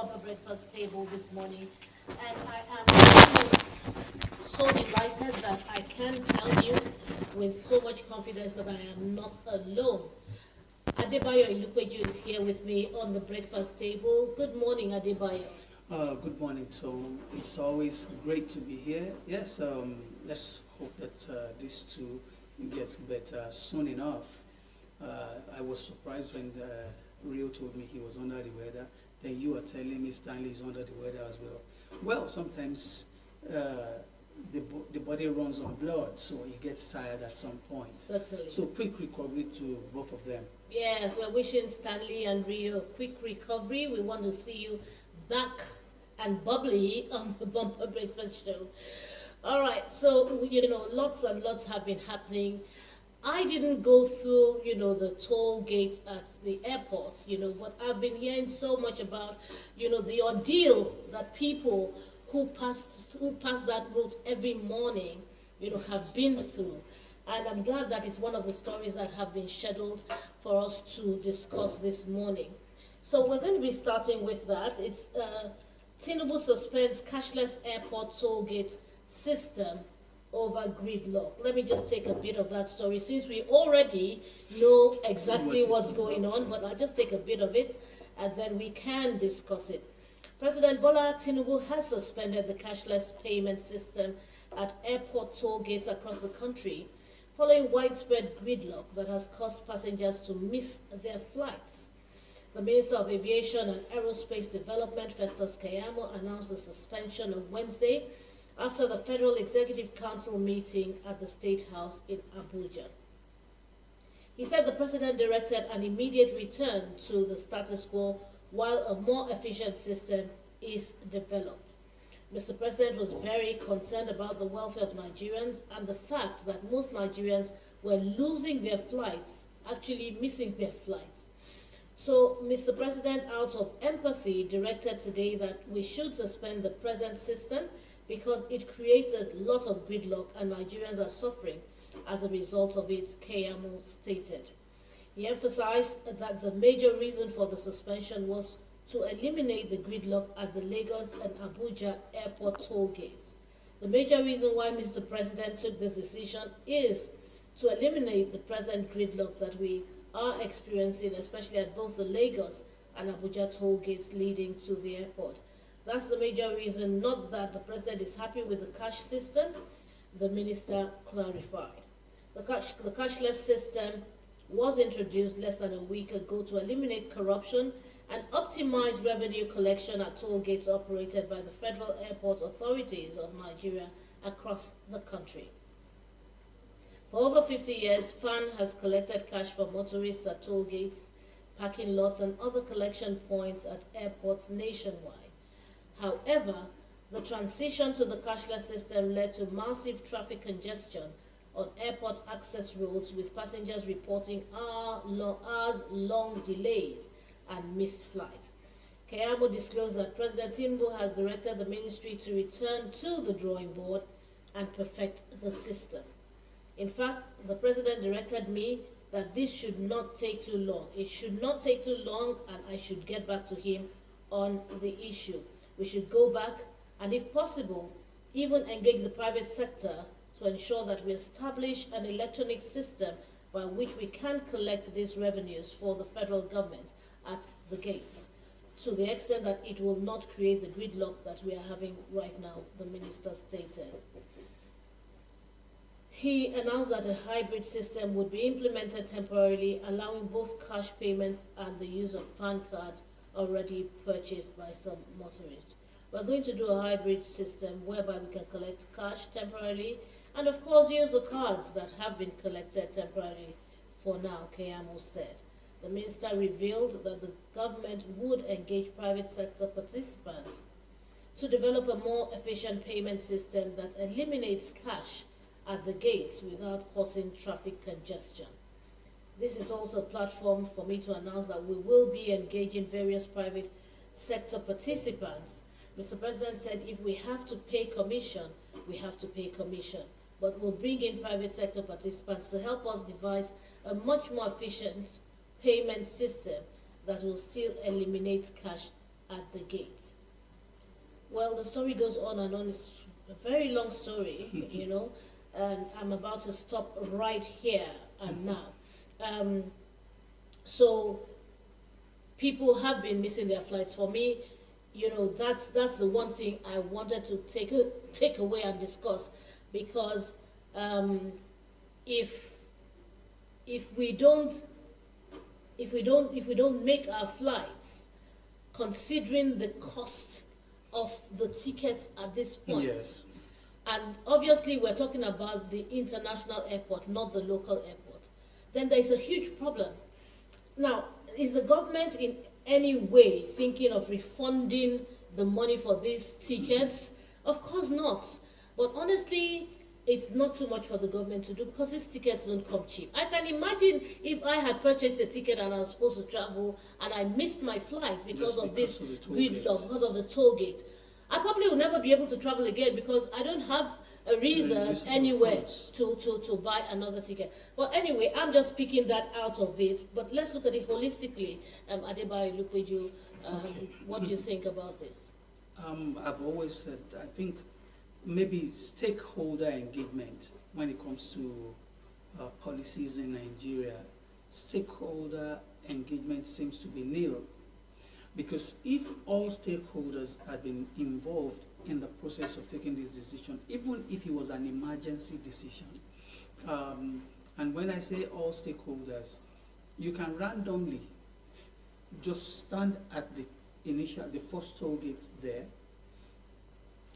Bumper Breakfast table this morning, and I am so delighted that I can tell you with so much confidence that I am not alone. Adebayo Ilukweju is here with me on the breakfast table. Good morning, Adebayo. Good morning, Tom. It's always great to be here. Yes, let's hope that this too gets better soon enough. I was surprised when Rio told me he was under the weather. Then you are telling me Stanley is under the weather as well. Well, sometimes the body runs on blood, so he gets tired at some point. Certainly. So quick recovery to both of them. Yes, we're wishing Stanley and Rio a quick recovery. We want to see you back and bubbly on the Bumper Breakfast show. All right, so, lots and lots have been happening. I didn't go through, the toll gate at the airport, but I've been hearing so much about, the ordeal that people who pass that route every morning, have been through. And I'm glad that it's one of the stories that have been scheduled for us to discuss this morning. So we're going to be starting with that. It's Tinubu suspends cashless airport toll gate system over gridlock. Let me just take a bit of that story since we already know exactly what's going on, but I'll just take a bit of it and then we can discuss it. President Bola Tinubu has suspended the cashless payment system at airport toll gates across the country following widespread gridlock that has caused passengers to miss their flights. The Minister of Aviation and Aerospace Development, Festus Keyamo, announced the suspension on Wednesday after the Federal Executive Council meeting at the State House in Abuja. He said the President directed an immediate return to the status quo while a more efficient system is developed. Mr. President was very concerned about the welfare of Nigerians and the fact that most Nigerians were losing their flights, actually missing their flights. So, Mr. President, out of empathy, directed today that we should suspend the present system because it creates a lot of gridlock and Nigerians are suffering as a result of it, Keyamo stated. He emphasized that the major reason for the suspension was to eliminate the gridlock at the Lagos and Abuja airport toll gates. The major reason why Mr. President took this decision is to eliminate the present gridlock that we are experiencing, especially at both the Lagos and Abuja toll gates leading to the airport. That's the major reason, not that the President is happy with the cash system, the Minister clarified. The cashless system was introduced less than a week ago to eliminate corruption and optimize revenue collection at toll gates operated by the Federal Airport Authorities of Nigeria across the country. For over 50 years, FAN has collected cash for motorists at toll gates, parking lots, and other collection points at airports nationwide. However, the transition to the cashless system led to massive traffic congestion on airport access roads, with passengers reporting hours-long delays and missed flights. Keyamo disclosed that President Tinubu has directed the ministry to return to the drawing board and perfect the system. In fact, the President directed me that this should not take too long. It should not take too long, and I should get back to him on the issue. We should go back and, if possible, even engage the private sector to ensure that we establish an electronic system by which we can collect these revenues for the federal government at the gates, to the extent that it will not create the gridlock that we are having right now, the minister stated. He announced that a hybrid system would be implemented temporarily, allowing both cash payments and the use of PAN cards already purchased by some motorists. We're going to do a hybrid system whereby we can collect cash temporarily and, of course, use the cards that have been collected temporarily for now, Keyamo said. The minister revealed that the government would engage private sector participants to develop a more efficient payment system that eliminates cash at the gates without causing traffic congestion. This is also a platform for me to announce that we will be engaging various private sector participants. Mr. President said if we have to pay commission, we have to pay commission. But we'll bring in private sector participants to help us devise a much more efficient payment system that will still eliminate cash at the gate. Well, the story goes on and on. It's a very long story, and I'm about to stop right here and now. Um, so people have been missing their flights. For me, that's the one thing I wanted to take away and discuss, because um, if if we don't make our flights considering the cost of the tickets at this point. Yes. And obviously we're talking about the international airport, not the local airport, then there's a huge problem. Now, is the government in any way thinking of refunding the money for these tickets? Of course not. But honestly, it's not too much for the government to do, because these tickets don't come cheap. I can imagine if I had purchased a ticket and I was supposed to travel and I missed my flight because of this gridlock, because of the toll gate, I probably will never be able to travel again, because I don't have a reason anywhere to buy another ticket. But anyway, I'm just picking that out of it. But let's look at it holistically. Adebayo Lukweju, what do you think about this? I've always said, I think maybe stakeholder engagement when it comes to policies in Nigeria, stakeholder engagement seems to be nil. Because if all stakeholders had been involved in the process of taking this decision, even if it was an emergency decision, and when I say all stakeholders, you can randomly just stand at the first toll gate there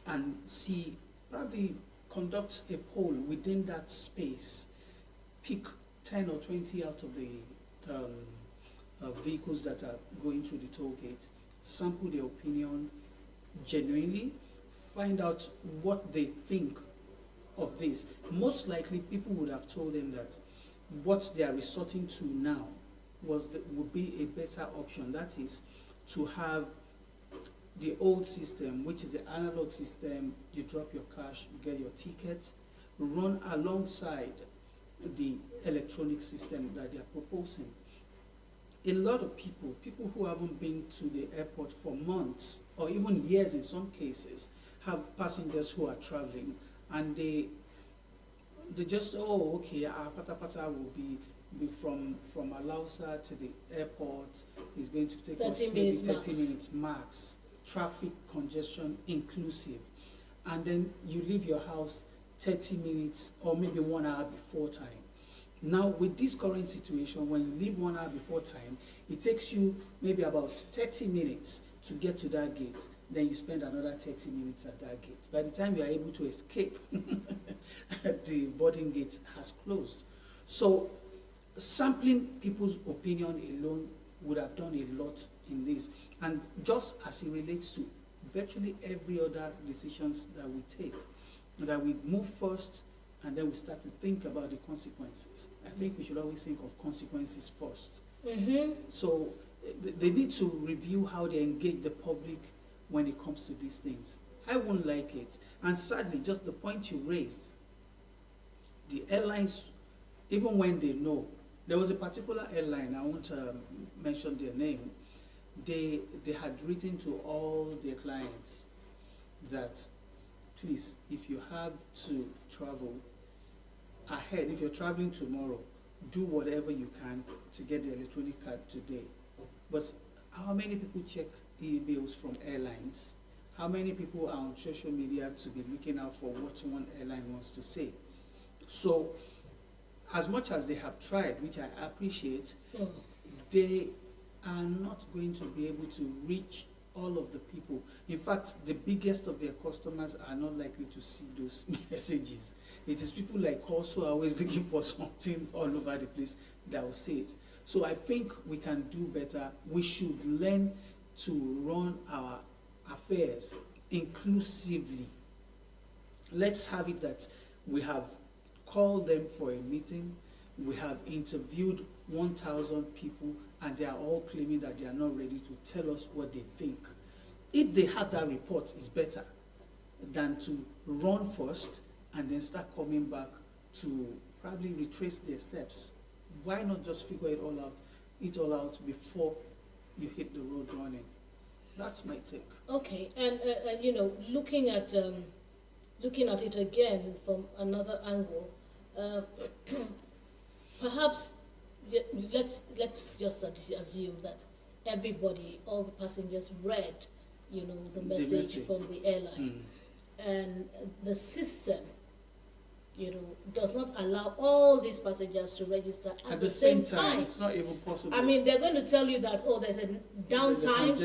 and see, probably conduct a poll within that space, pick 10 or 20 out of the vehicles that are going through the toll gate, sample their opinion genuinely, find out what they think of this. Most likely people would have told them that what they are resorting to now would be a better option. That is to have the old system, which is the analog system. You drop your cash, you get your ticket, run alongside the electronic system that they are proposing. A lot of people who haven't been to the airport for months or even years in some cases, have passengers who are traveling, and they just, oh, okay, our pata will be from Alausa to the airport. It's going to take us maybe 30 minutes max, traffic congestion inclusive, and then you leave your house 30 minutes or maybe 1 hour before time. Now, with this current situation, when you leave 1 hour before time, it takes you maybe about 30 minutes to get to that gate. Then you spend another 30 minutes at that gate. By the time you are able to escape, the boarding gate has closed. So, sampling people's opinion alone would have done a lot in this. And just as it relates to virtually every other decisions that we take, that we move first, and then we start to think about the consequences. I think we should always think of consequences first. Mm-hmm. So they need to review how they engage the public when it comes to these things. I won't like it. And sadly, just the point you raised, the airlines, even when they know, there was a particular airline, I won't mention their name, they had written to all their clients that, please, if you have to travel ahead, if you're traveling tomorrow, do whatever you can to get the electronic card today. But how many people check e-bills from airlines? How many people are on social media to be looking out for what one airline wants to say? So, as much as they have tried, which I appreciate, they are not going to be able to reach all of the people. In fact, the biggest of their customers are not likely to see those messages. It is people like us who are always looking for something all over the place that will say it. So I think we can do better. We should learn to run our affairs inclusively. Let's have it that we have called them for a meeting, we have interviewed 1,000 people, and they are all claiming that they are not ready to tell us what they think. If they have that report, it's better than to run first and then start coming back to probably retrace their steps. Why not just figure it all out before you hit the road running? That's my take. Okay, and looking at it again from another angle, uh, perhaps let's just assume that everybody, all the passengers, read, the message from the airline, and the system, does not allow all these passengers to register at the same time. It's not even possible. I mean, they're going to tell you that, oh, there's a downtime,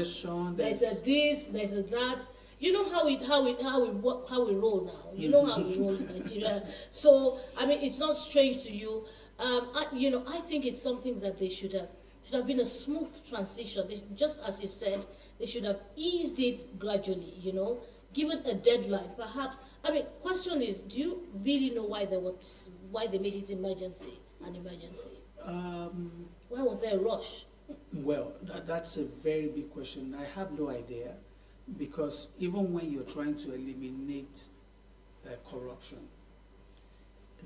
there's a this, there's a that. You know how we roll now. You know how we roll in Nigeria. So I mean, it's not strange to you. I think it's something that they should have been a smooth transition. Just as you said, they should have eased it gradually. Given a deadline, perhaps. I mean, question is, do you really know why they made it an emergency? Why was there a rush? Well, that's a very big question. I have no idea, because even when you're trying to eliminate corruption,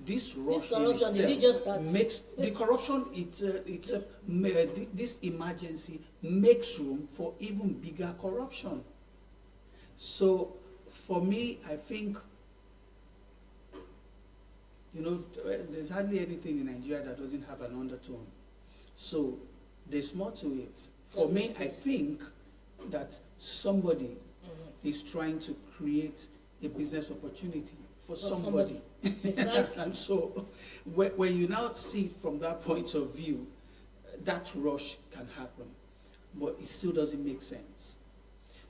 this rush in itself did it just start? makes the corruption. This emergency makes room for even bigger corruption. So, for me, I think, there's hardly anything in Nigeria that doesn't have an undertone. So, there's more to it. For me, I think that somebody is trying to create a business opportunity for somebody. And so, when you now see it from that point of view, that rush can happen, but it still doesn't make sense.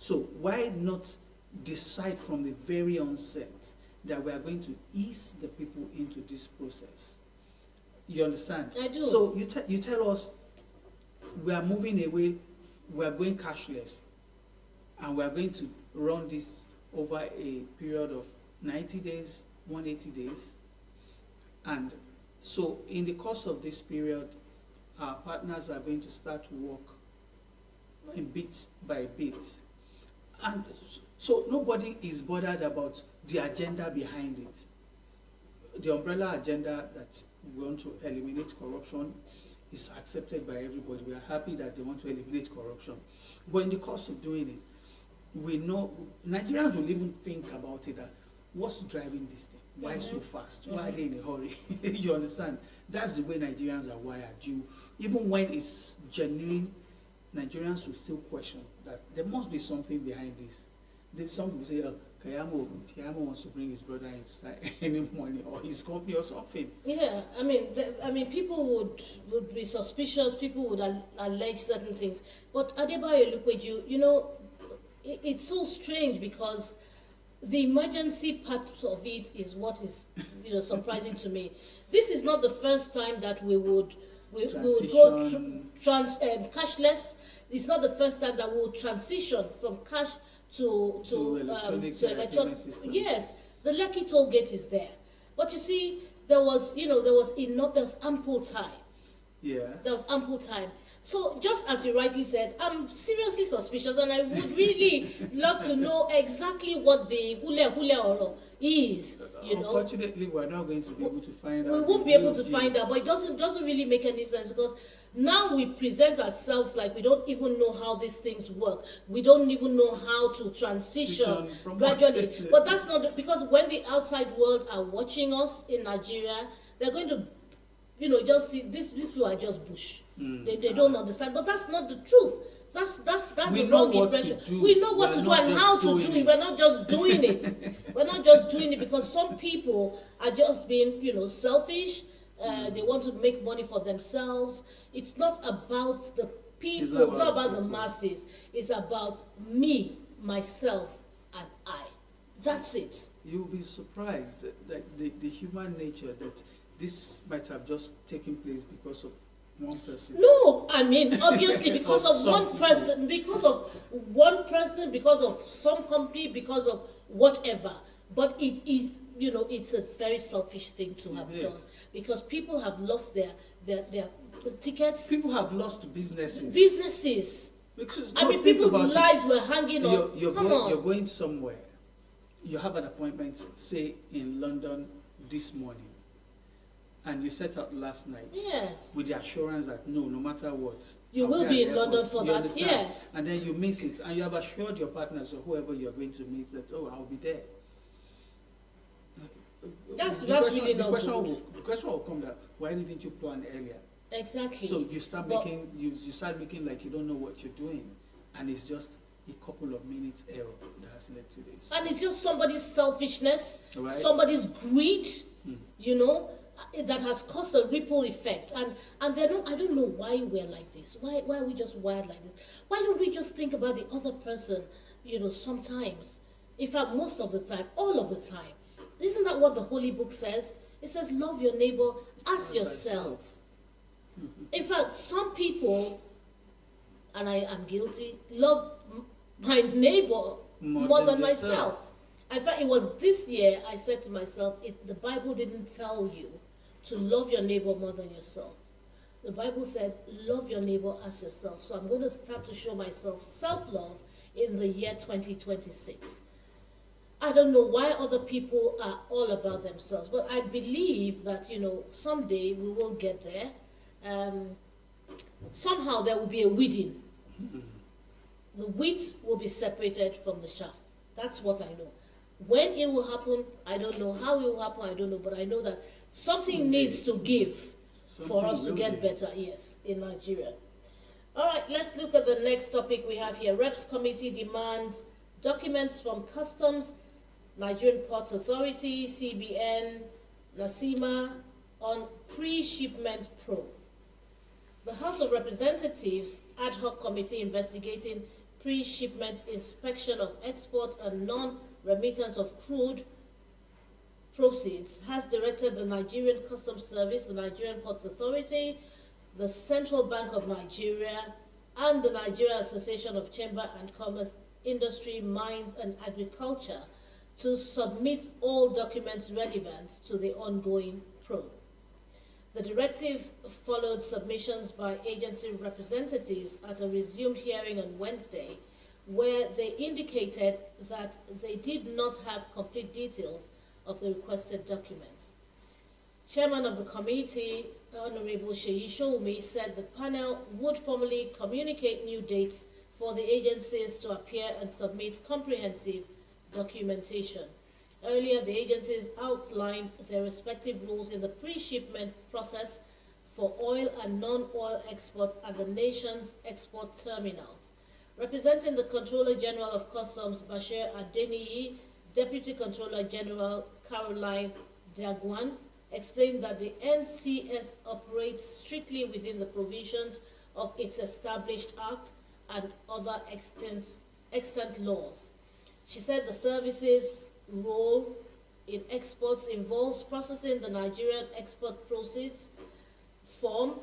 So why not decide from the very onset that we are going to ease the people into this process? You understand? I do. So you tell us we are moving away, we are going cashless, and we are going to run this over a period of 90 days, 180 days. And so in the course of this period, our partners are going to start work in bit by bit. And so nobody is bothered about the agenda behind it. The umbrella agenda that we want to eliminate corruption is accepted by everybody. We are happy that they want to eliminate corruption. But in the course of doing it, we know Nigerians will even think about it, that what's driving this thing? Why so fast? Why are they in a hurry? You understand? That's the way Nigerians are wired. Even when it's genuine, Nigerians will still question that there must be something behind this. Some people say, Kayamo wants to bring his brother in to start any money, or his company or something. Yeah, I mean, people would be suspicious. People would allege certain things. But Adebayo Lukweju, it's so strange, because the emergency part of it is what is, surprising to me. This is not the first time that we would go cashless. It's not the first time that we will transition from cash to electronic systems. Yes, the Lekki toll gate is there, but you see, there was ample time. Yeah. There was ample time. So just as you rightly said, I'm seriously suspicious, and I would really love to know exactly what the hule oro is. Unfortunately, we're not going to be able to find out. We won't be able to find out, but it doesn't really make any sense, because now we present ourselves like we don't even know how these things work. We don't even know how to transition gradually. But that's not because when the outside world are watching us in Nigeria, they're going to, just see these people are just bush. They don't understand. But that's not the truth. That's the wrong impression. We know what to do and how to do it. We're not just doing it. We're not just doing it because some people are just being, selfish. They want to make money for themselves. It's not about the people. It's not about the masses. It's about me, myself, and I. That's it. You'll be surprised that the human nature, that this might have just taken place because of one person. No, I mean, obviously because of one person, because of some company, because of whatever. But it is, it's a very selfish thing to have done, because people have lost their tickets. People have lost businesses. Because people's lives were hanging on. You're going somewhere. You have an appointment, say in London this morning, and you set out last night. Yes. With the assurance that no matter what, You I'll will at be the in London airport. for You that, understand? yes. And then you miss it, and you have assured your partners or whoever you're going to meet that, I'll be there. That's The really not good. The question will come that, why didn't you plan earlier? Exactly. So you start making, you start looking like you don't know what you're doing, and it's just a couple of minutes error that has led to this. And it's just somebody's selfishness, Right. somebody's greed, that has caused a ripple effect. And they're not, I don't know why we're like this. Why are we just wired like this? Why don't we just think about the other person, sometimes? In fact, most of the time, all of the time. Isn't that what the Holy Book says? It says, love your neighbor as yourself. In fact, some people, and I am guilty, love my neighbor more than myself. In fact, it was this year I said to myself, the Bible didn't tell you to love your neighbor more than yourself. The Bible said, love your neighbor as yourself. So I'm going to start to show myself self-love in the year 2026. I don't know why other people are all about themselves, but I believe that, someday we will get there. Somehow there will be a weeding. The wheat will be separated from the chaff. That's what I know. When it will happen, I don't know. How it will happen, I don't know. But I know that something needs to give for us to get better, yes, in Nigeria. All right, let's look at the next topic we have here. Reps Committee demands documents from Customs, Nigerian Ports Authority, CBN, NASIMA on pre-shipment probe. The House of Representatives ad hoc committee investigating pre-shipment inspection of exports and non-remittance of crude proceeds has directed the Nigerian Customs Service, the Nigerian Ports Authority, the Central Bank of Nigeria, and the Nigeria Association of Chamber and Commerce, Industry, Mines and Agriculture to submit all documents relevant to the ongoing probe. The directive followed submissions by agency representatives at a resumed hearing on Wednesday, where they indicated that they did not have complete details of the requested documents. Chairman of the committee, Honorable Sheyi Shoumi, said the panel would formally communicate new dates for the agencies to appear and submit comprehensive documentation. Earlier, the agencies outlined their respective roles in the pre-shipment process for oil and non-oil exports at the nation's export terminals. Representing the Controller General of Customs, Bashir Adeniyi, Deputy Controller General Caroline Diagwan, explained that the NCS operates strictly within the provisions of its established act and other extant laws. She said the service's role in exports involves processing the Nigerian export proceeds form,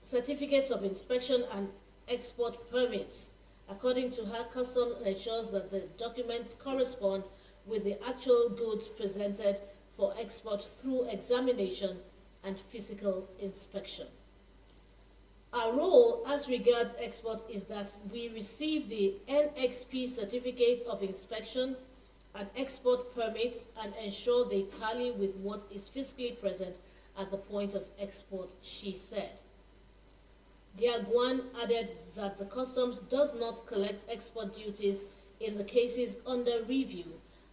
certificates of inspection and export permits. According to her, Customs ensures that the documents correspond with the actual goods presented for export through examination and physical inspection. Our role as regards exports is that we receive the NXP certificate of inspection and export permits and ensure they tally with what is physically present at the point of export, she said. Diagwan added that the customs does not collect export duties in the cases under review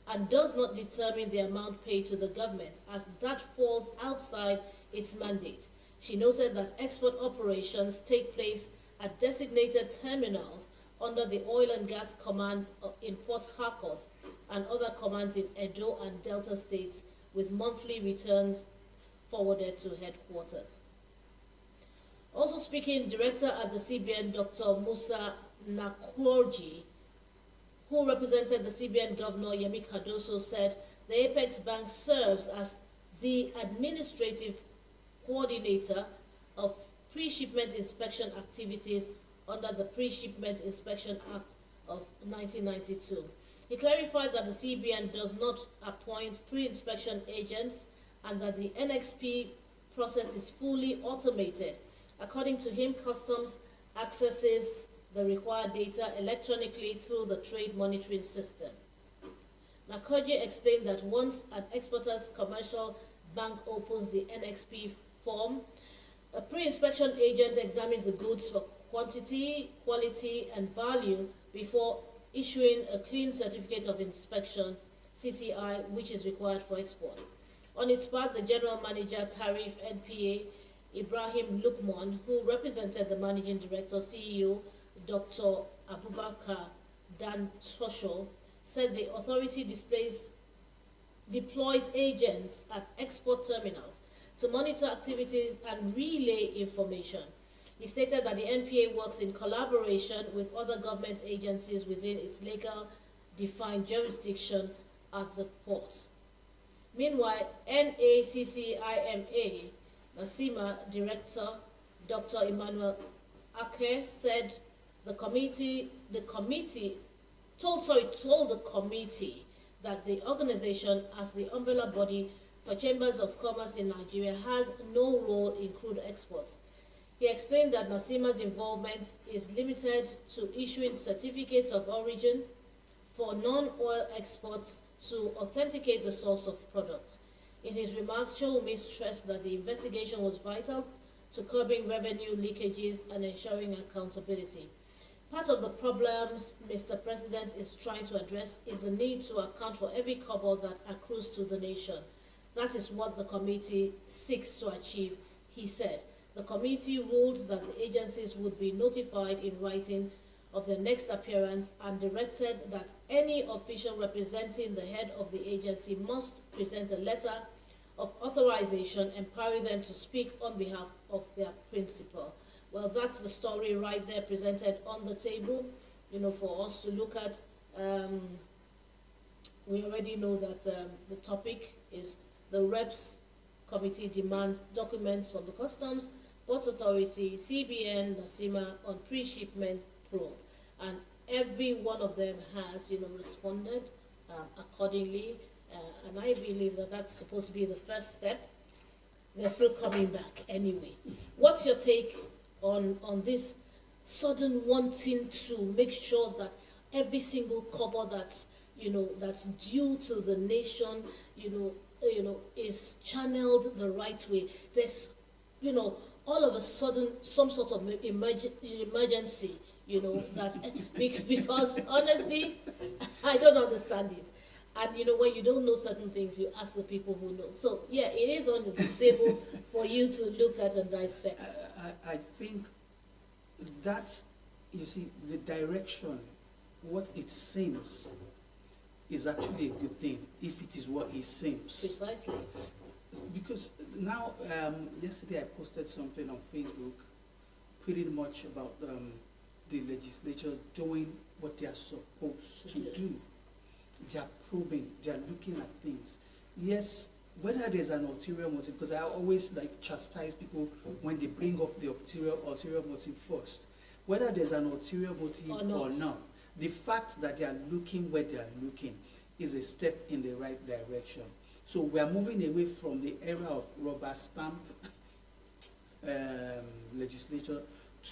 and does not determine the amount paid to the government, as that falls outside its mandate. She noted that export operations take place at designated terminals under the Oil and Gas Command in Port Harcourt and other commands in Edo and Delta states, with monthly returns forwarded to headquarters. Also speaking, Director at the CBN, Dr. Musa Nakworji, who represented the CBN Governor Yemi Cardoso, said the Apex Bank serves as the administrative coordinator of pre-shipment inspection activities under the Pre-Shipment Inspection Act of 1992. He clarified that the CBN does not appoint pre-inspection agents and that the NXP process is fully automated. According to him, Customs accesses the required data electronically through the trade monitoring system. Nakoji explained that once an exporter's commercial Bank opens the NXP form. A pre-inspection agent examines the goods for quantity, quality, and value before issuing a clean certificate of inspection, CCI, which is required for export. On its part, the General Manager, Tariff NPA, Ibrahim Lukman, who represented the Managing Director, CEO, Dr. Abubakar Dan Tosho, said the authority deploys agents at export terminals to monitor activities and relay information. He stated that the NPA works in collaboration with other government agencies within its legal defined jurisdiction at the port. Meanwhile, NACCIMA NACIMA Director Dr. Emmanuel Ake said the committee told the committee that the organization, as the umbrella body for chambers of commerce in Nigeria, has no role in crude exports. He explained that NACIMA's involvement is limited to issuing certificates of origin for non-oil exports to authenticate the source of products. In his remarks, Showumi stressed that the investigation was vital to curbing revenue leakages and ensuring accountability. Part of the problems Mr. President is trying to address is the need to account for every kobo that accrues to the nation. That is what the committee seeks to achieve, he said. The committee ruled that the agencies would be notified in writing of their next appearance and directed that any official representing the head of the agency must present a letter of authorization empowering them to speak on behalf of their principal. Well, that's the story right there presented on the table, for us to look at. We already know that the topic is the Reps Committee demands documents from the Customs, Ports Authority, CBN, NACIMA on pre-shipment probe. And every one of them has, responded accordingly. And I believe that that's supposed to be the first step. They're still coming back anyway. What's your take on this sudden wanting to make sure that every single kobo that's due to the nation, is channeled the right way? There's, all of a sudden some sort of emergency, that because honestly, I don't understand it. And when you don't know certain things, you ask the people who know. So yeah, it is on the table for you to look at and dissect. I think that, you see, the direction, what it seems, is actually a good thing, if it is what it seems. Precisely. Because now, yesterday I posted something on Facebook pretty much about the legislature doing what they are supposed to do. They are probing, they are looking at things. Yes, whether there's an ulterior motive, because I always chastise people when they bring up the ulterior motive first. Whether there's an ulterior motive or not, the fact that they are looking where they are looking is a step in the right direction. So we are moving away from the era of rubber stamp legislature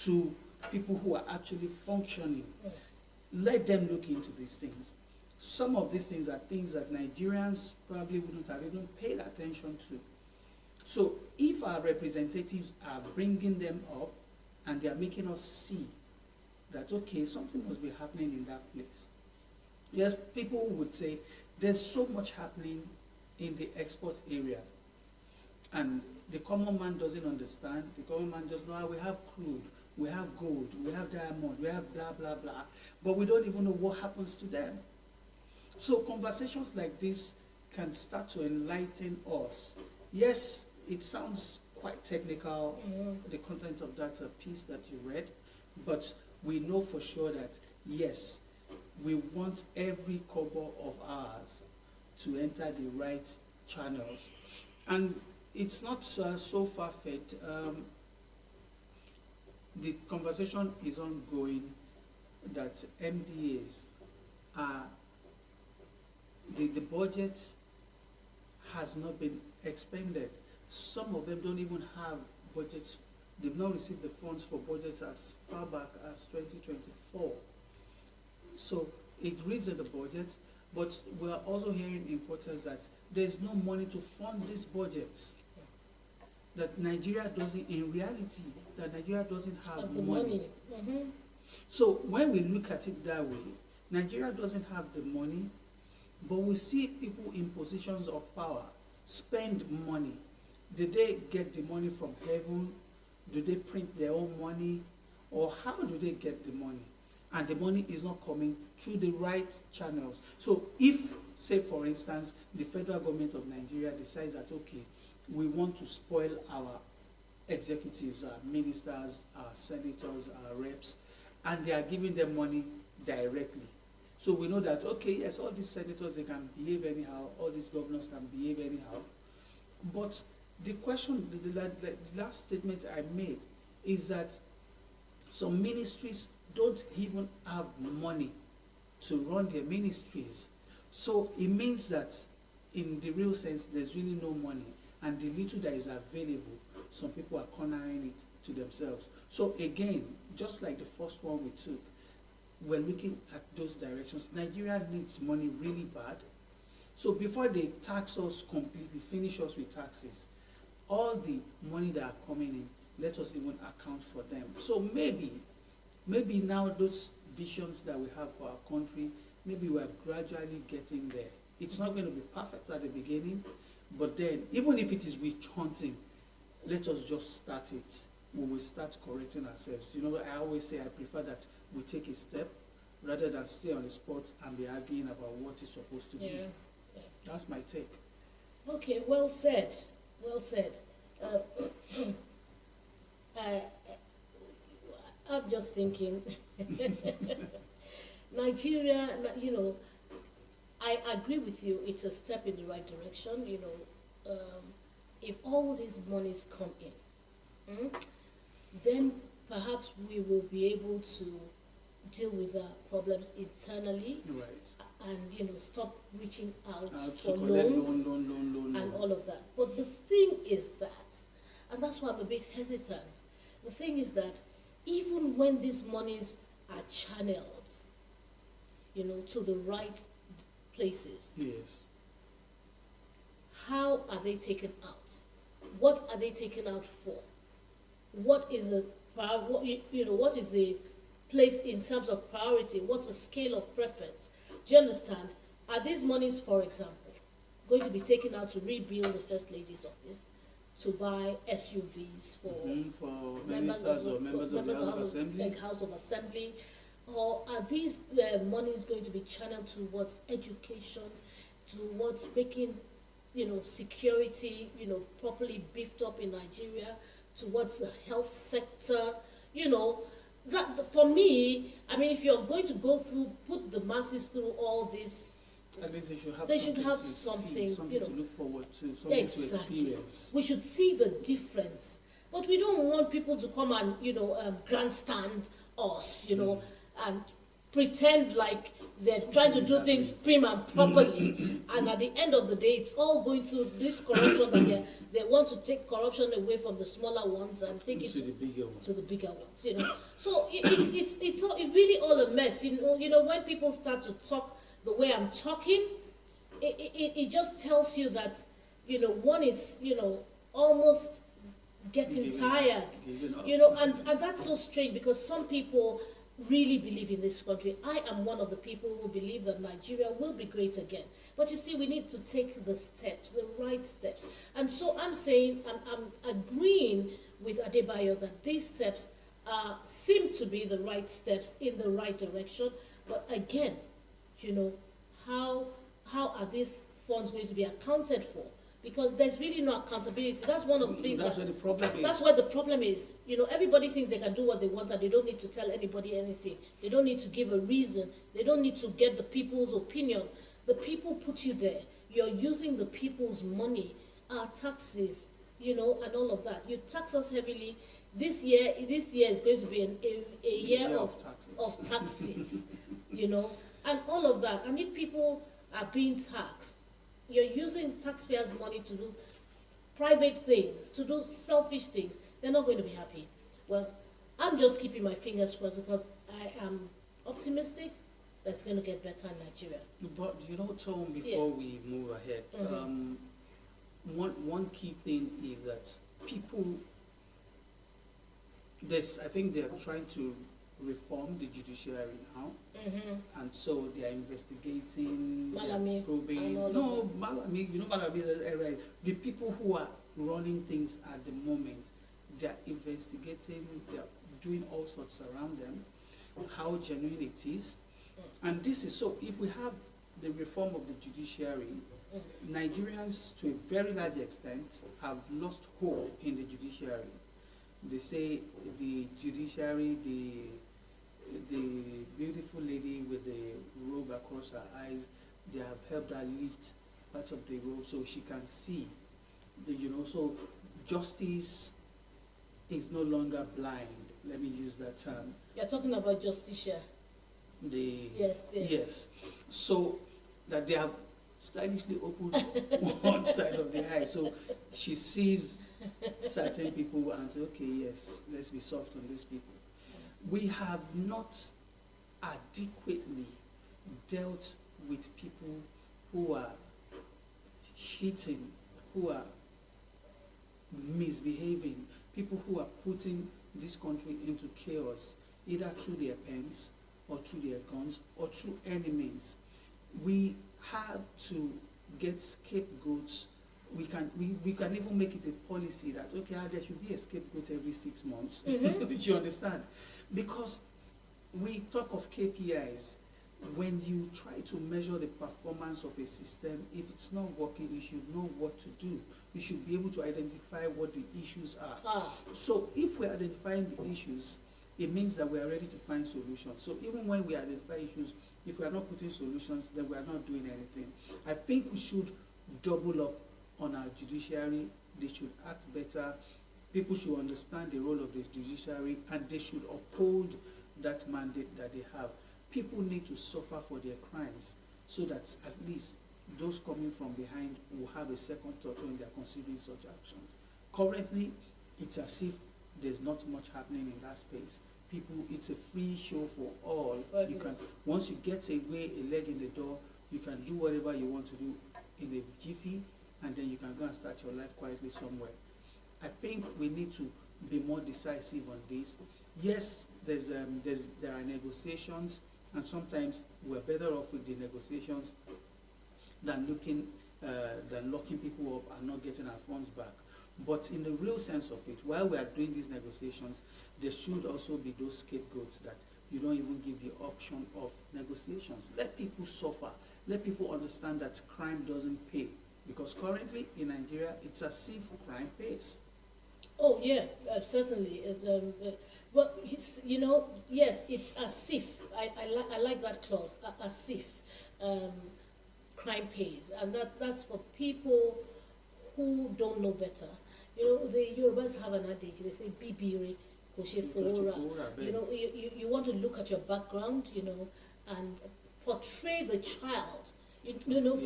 to people who are actually functioning. Let them look into these things. Some of these things are things that Nigerians probably wouldn't have even paid attention to. So if our representatives are bringing them up and they are making us see that, okay, something must be happening in that place. Yes, people would say there's so much happening in the export area, and the common man doesn't understand. The common man just knows, we have crude, we have gold, we have diamond, we have blah, blah, blah, but we don't even know what happens to them. So conversations like this can start to enlighten us. Yes, it sounds quite technical, the content of that piece that you read, but we know for sure that, yes, we want every kobo of ours to enter the right channels. And it's not so far-fetched. The conversation is ongoing that MDAs are, the budget has not been expended. Some of them don't even have budgets. They've not received the funds for budgets as far back as 2024. So it reads in the budget, but we're also hearing importers that there's no money to fund these budgets. That Nigeria doesn't, in reality, that Nigeria doesn't have Of the money. money. Mm-hmm. So when we look at it that way, Nigeria doesn't have the money, but we see people in positions of power spend money. Did they get the money from heaven? Do they print their own money? Or how do they get the money? And the money is not coming through the right channels. So if, say for instance, the federal government of Nigeria decides that, okay, we want to spoil our executives, our ministers, our senators, our reps, and they are giving them money directly. So we know that, okay, yes, all these senators, they can behave anyhow, all these governors can behave anyhow. But the question, the last statement I made is that some ministries don't even have money to run their ministries. So it means that in the real sense, there's really no money. And the little that is available, some people are cornering it to themselves. So again, just like the first one we took, we're looking at those directions. Nigeria needs money really bad. So before they tax us completely, finish us with taxes, all the money that are coming in, let us even account for them. So maybe now those visions that we have for our country, maybe we're gradually getting there. It's not going to be perfect at the beginning, but then, even if it is witch hunting, let us just start it. We will start correcting ourselves. You know, I always say I prefer that we take a step rather than stay on the spot and be arguing about what is supposed to be. Yeah. That's my take. Okay, well said. Well said. I'm just thinking, Nigeria, you know, I agree with you, it's a step in the right direction, you know. If all these monies come in, then perhaps we will be able to deal with the problems internally, Right. and, you know, stop reaching out To for collect loans loan. and all of that. But the thing is that, and that's why I'm a bit hesitant, the thing is that even when these monies are channeled, you know, to the right places, Yes. how are they taken out? What are they taken out for? What is the, you know, what is the place in terms of priority? What's the scale of preference? Do you understand? Are these monies, for example, going to be taken out to rebuild the First Lady's office, to buy SUVs for For ministers or members of the House of Assembly? like House of Assembly? Or are these monies going to be channeled towards education, towards making, you know, security, you know, properly beefed up in Nigeria, towards the health sector, you know? That, for me, I mean, if you're going to go through, put the masses through all this, At least they should have to something, see, something you know, to look forward to, something to exactly. experience. We should see the difference. But we don't want people to come and, you know, grandstand us, you know, and pretend like they're trying to do things prim and properly. And at the end of the day, it's all going through this corruption that they want to take corruption away from the smaller ones and take it To the bigger one. to the bigger ones, you know. So it's really all a mess, you know, when people start to talk the way I'm talking, it just tells you that, you know, one is, you know, almost getting Giving tired, up. you know, and that's so strange because some people really believe in this country. I am one of the people who believe that Nigeria will be great again. But you see, we need to take the steps, the right steps. And so I'm saying, I'm agreeing with Adebayo that these steps seem to be the right steps in the right direction. But again, you know, how are these funds going to be accounted for? Because there's really no accountability. That's one of the things. That's where the problem is. That's where the problem is. You know, everybody thinks they can do what they want and they don't need to tell anybody anything. They don't need to give a reason. They don't need to get the people's opinion. The people put you there. You're using the people's money, our taxes, you know, and all of that. You tax us heavily. This year is going to be a year of taxes, you know, and all of that. And if people are being taxed, you're using taxpayers' money to do private things, to do selfish things, they're not going to be happy. Well, I'm just keeping my fingers crossed because I am optimistic that's going to get better in Nigeria. But you know, Tom, before we move ahead, one key thing is that people, I think they are trying to reform the judiciary now, and so they are investigating, they are Malami, probing. No, Malami, you know, Malami is right. The people who are running things at the moment, they are investigating, they are doing all sorts around them, how genuine it is. And this is so, if we have the reform of the judiciary, Nigerians, to a very large extent, have lost hope in the judiciary. They say the judiciary, the beautiful lady with the robe across her eyes, they have helped her lift part of the robe so she can see. You know, so justice is no longer blind. Let me use that term. You're talking about Justicia. Yes. So that they have stylishly opened one side of the eye, so she sees certain people and says, okay, yes, let's be soft on these people. We have not adequately dealt with people who are cheating, who are misbehaving, people who are putting this country into chaos, either through their pens or through their guns or through any means. We have to get scapegoats. We can even make it a policy that, okay, there should be a scapegoat every 6 months. You understand? Because we talk of KPIs. When you try to measure the performance of a system, if it's not working, you should know what to do. You should be able to identify what the issues are. So if we're identifying the issues, it means that we are ready to find solutions. So even when we identify issues, if we are not putting solutions, then we are not doing anything. I think we should double up on our judiciary. They should act better. People should understand the role of the judiciary, and they should uphold that mandate that they have. People need to suffer for their crimes so that at least those coming from behind will have a second thought when they are considering such actions. Currently, it's as if there's not much happening in that space. People, it's a free show for all. Okay. You can, once you get a leg in the door, you can do whatever you want to do in a jiffy, and then you can go and start your life quietly somewhere. I think we need to be more decisive on this. Yes, there are negotiations, and sometimes we're better off with the negotiations than locking people up and not getting our funds back. But in the real sense of it, while we are doing these negotiations, there should also be those scapegoats that you don't even give the option of negotiations. Let people suffer. Let people understand that crime doesn't pay. Because currently in Nigeria, it's as if crime pays. Oh yeah, certainly. Well, you know, yes, it's as if. I like that clause, as if crime pays, and that's for people who don't know better. You know, the Yorubas have an adage. They say "Bibiri koshe fora." You know, you want to look at your background, you know, and portray the child. You know,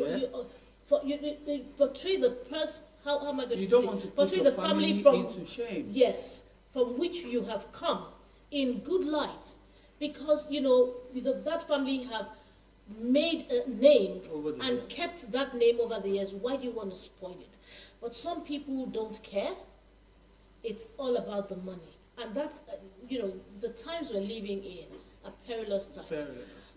portray the person. How am I going you to don't want to portray put the your family from into shame? Yes, from which you have come in good light, because you know that family have made a name and kept that name over the years. Why do you want to spoil it? But some people don't care. It's all about the money, and that's you know, the times we're living in are perilous times.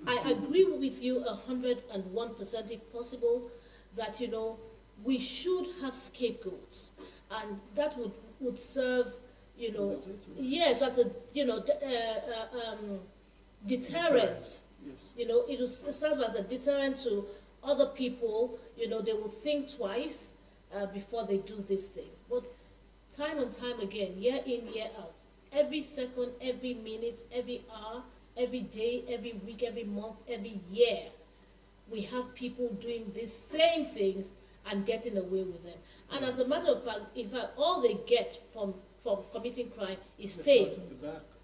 I agree with you 101%, if possible, that you know we should have scapegoats, and that would serve, you know, yes, as a you know deterrent. Yes. You know, it will serve as a deterrent to other people. You know, they will think twice before they do these things. But time and time again, year in, year out, every second, every minute, every hour, every day, every week, every month, every year, we have people doing these same things and getting away with them. And as a matter of fact, in fact, all they get from committing crime is fame.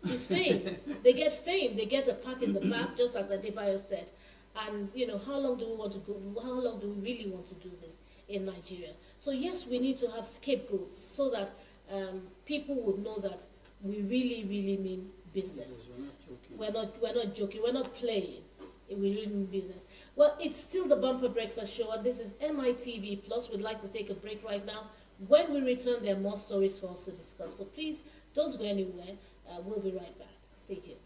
It's fame. They get fame. They get a pat in the back, just as Adebayo said. And you know, how long do we want to go? How long do we really want to do this in Nigeria? So yes, we need to have scapegoats so that people would know that we really, really mean business. We're not joking. We're not playing. we really mean business. Well, it's still the Bumper Breakfast Show, and this is MITV Plus. We'd like to take a break right now. When we return, there are more stories for us to discuss. So please don't go anywhere. We'll be right back. Stay tuned.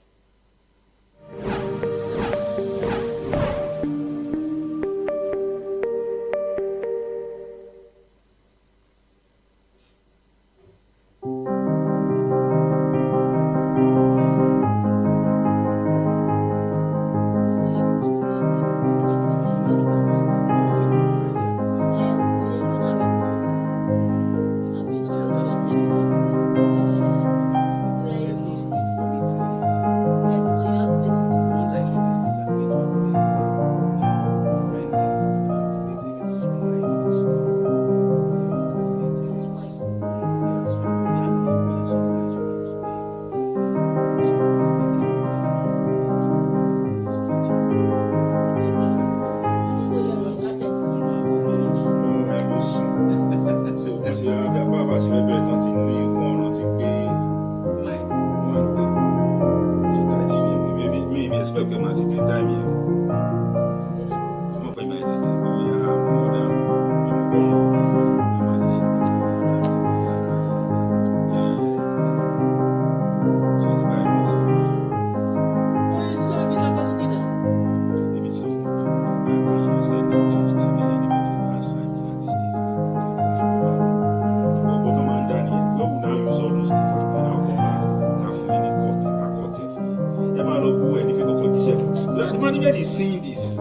Seeing this.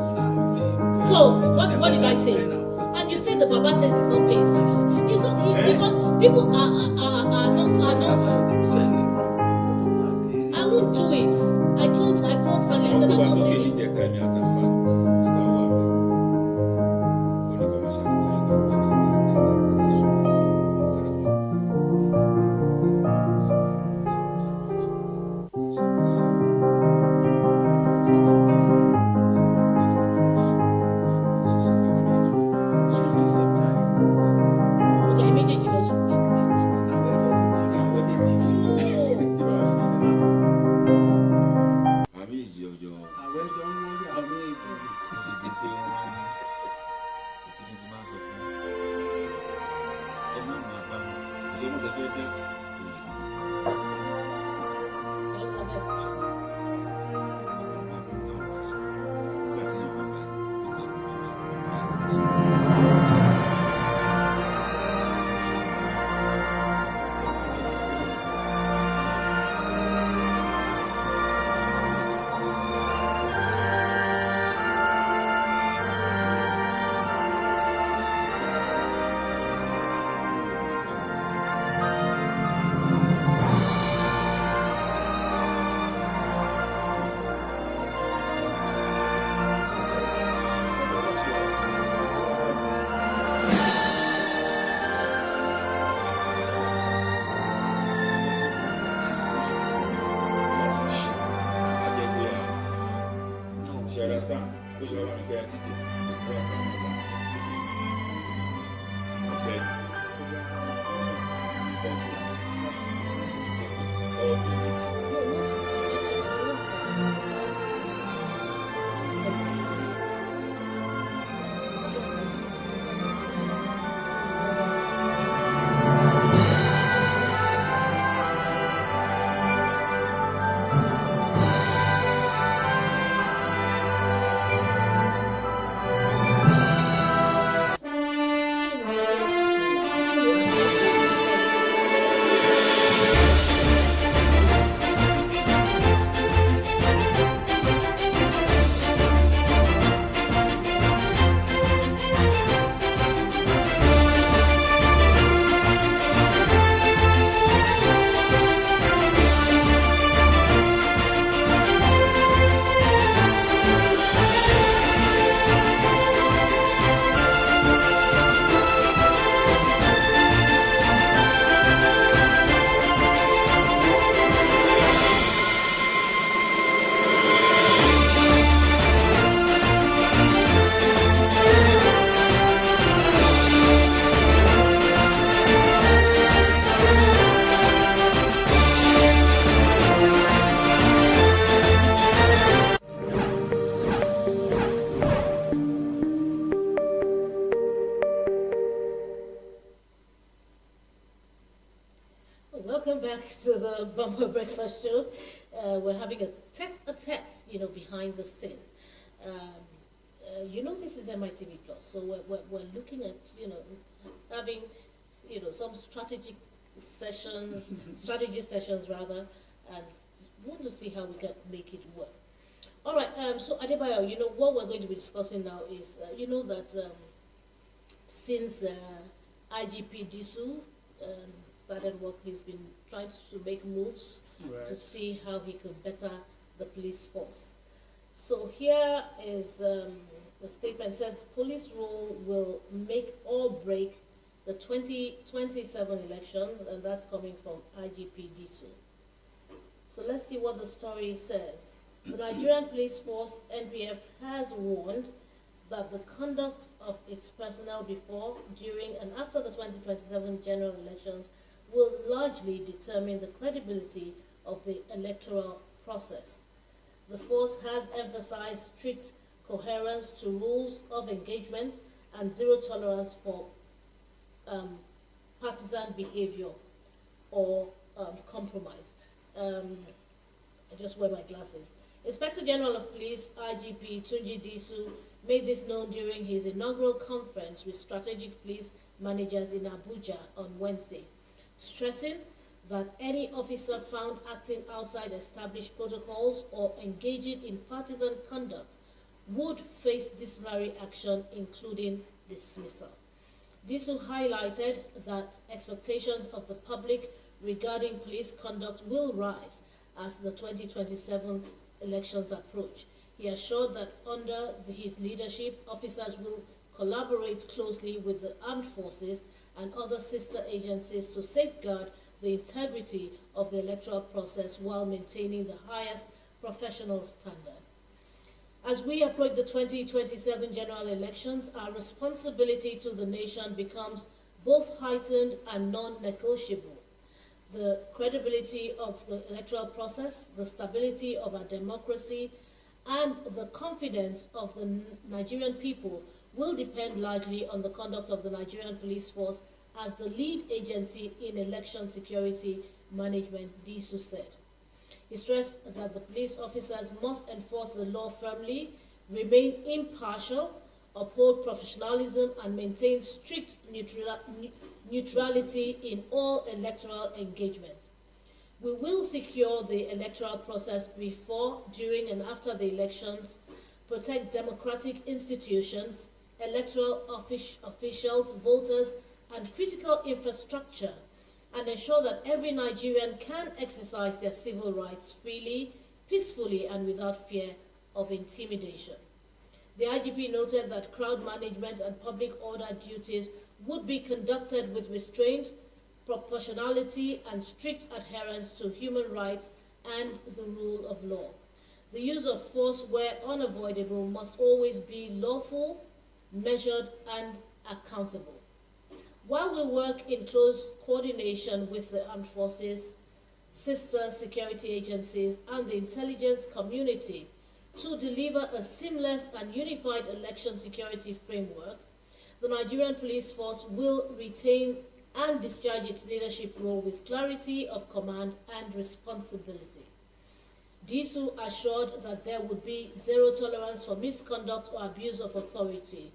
So, what did I say? And you said the Baba says he's not paying salary. It's not, because people are not. I won't do it. I called Sally. I said I won't do it. back to the Bumper Breakfast Show. We're having a tete-a-tete, behind the scene. This is MITV Plus, so we're looking at, having, some strategy sessions rather, and want to see how we can make it work. All right, so Adebayo, what we're going to be discussing now is, that since IGP Disu started work, he's been trying to make moves to see how he could better the police force. So here is the statement. It says police rule will make or break the 2027 elections, and that's coming from IGP Disu. So let's see what the story says. The Nigerian Police Force, NPF, has warned that the conduct of its personnel before, during, and after the 2027 general elections will largely determine the credibility of the electoral process. The force has emphasized strict coherence to rules of engagement and zero tolerance for partisan behavior or compromise. I just wear my glasses. Inspector General of Police, IGP Tunji Disu, made this known during his inaugural conference with strategic police managers in Abuja on Wednesday, stressing that any officer found acting outside established protocols or engaging in partisan conduct would face disciplinary action, including dismissal. Disu highlighted that expectations of the public regarding police conduct will rise as the 2027 elections approach. He assured that under his leadership, officers will collaborate closely with the armed forces and other sister agencies to safeguard the integrity of the electoral process while maintaining the highest professional standard. As we approach the 2027 general elections, our responsibility to the nation becomes both heightened and non-negotiable. The credibility of the electoral process, the stability of our democracy, and the confidence of the Nigerian people will depend largely on the conduct of the Nigerian Police Force as the lead agency in election security management, Disu said. He stressed that the police officers must enforce the law firmly, remain impartial, uphold professionalism, and maintain strict neutrality in all electoral engagements. We will secure the electoral process before, during, and after the elections, protect democratic institutions, electoral officials, voters, and critical infrastructure, and ensure that every Nigerian can exercise their civil rights freely, peacefully, and without fear of intimidation. The IGP noted that crowd management and public order duties would be conducted with restraint, proportionality, and strict adherence to human rights and the rule of law. The use of force, where unavoidable, must always be lawful, measured, and accountable. While we work in close coordination with the armed forces, sister security agencies, and the intelligence community to deliver a seamless and unified election security framework, the Nigerian Police Force will retain and discharge its leadership role with clarity of command and responsibility. Disu assured that there would be zero tolerance for misconduct or abuse of authority.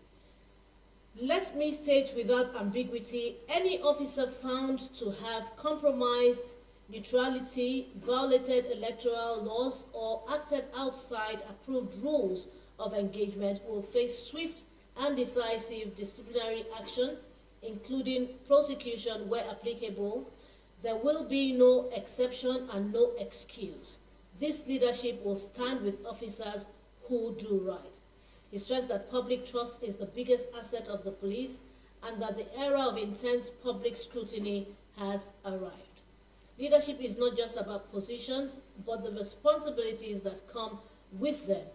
Let me state without ambiguity, any officer found to have compromised neutrality, violated electoral laws, or acted outside approved rules of engagement will face swift and decisive disciplinary action, including prosecution where applicable. There will be no exception and no excuse. This leadership will stand with officers who do right. He stressed that public trust is the biggest asset of the police and that the era of intense public scrutiny has arrived. Leadership is not just about positions, but the responsibilities that come with them.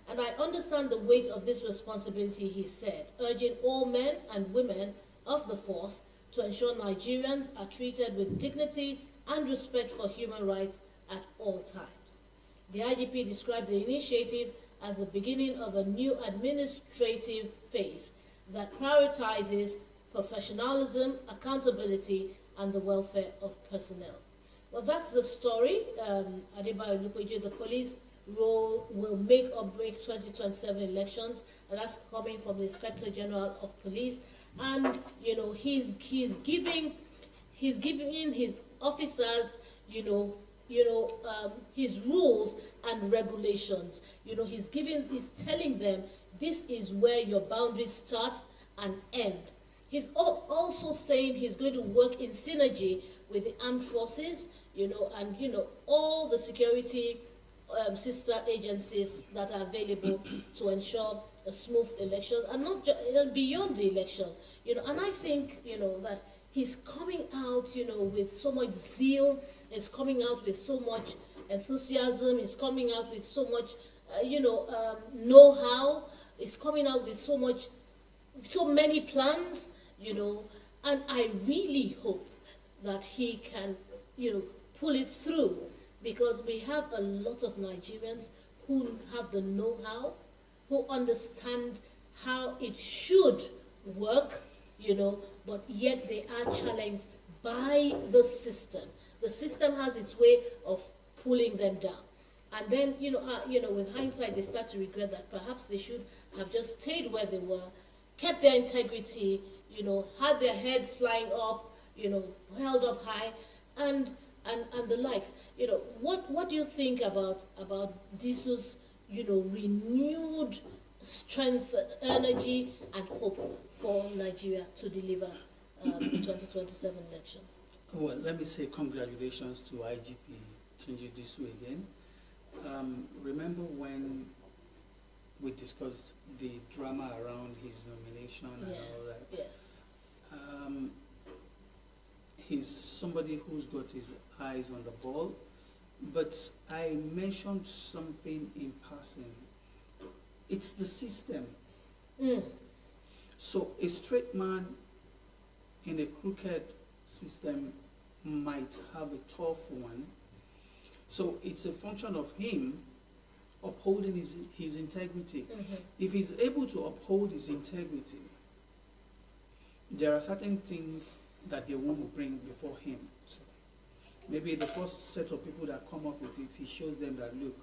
And I understand the weight of this responsibility, he said, urging all men and women of the force to ensure Nigerians are treated with dignity and respect for human rights at all times. The IGP described the initiative as the beginning of a new administrative phase that prioritizes professionalism, accountability, and the welfare of personnel. Well, that's the story. Adebayo Olukoje, the police role will make or break 2027 elections, and that's coming from the Inspector General of Police. And he's giving his officers, his rules and regulations. He's telling them this is where your boundaries start and end. He's also saying he's going to work in synergy with the armed forces, and all the security sister agencies that are available to ensure a smooth election, and not beyond the election, And I think that he's coming out, with so much zeal. He's coming out with so much enthusiasm. He's coming out with so much, know-how. He's coming out with so many plans, and I really hope that he can, pull it through, because we have a lot of Nigerians who have the know-how, who understand how it should work, but yet they are challenged by the system. The system has its way of pulling them down. And then, with hindsight, they start to regret that perhaps they should have just stayed where they were, kept their integrity, had their heads flying up, held up high, and the likes. What do you think about Disu's, renewed strength, energy, and hope for Nigeria to deliver the 2027 elections? Well, let me say congratulations to IGP Tunji Disu again. Remember when we discussed the drama around his nomination and all that? Yes. He's somebody who's got his eyes on the ball, but I mentioned something in passing. It's the system. So a straight man in a crooked system might have a tough one. So it's a function of him upholding his integrity. If he's able to uphold his integrity, there are certain things that they won't bring before him. Maybe the first set of people that come up with it, he shows them that, look,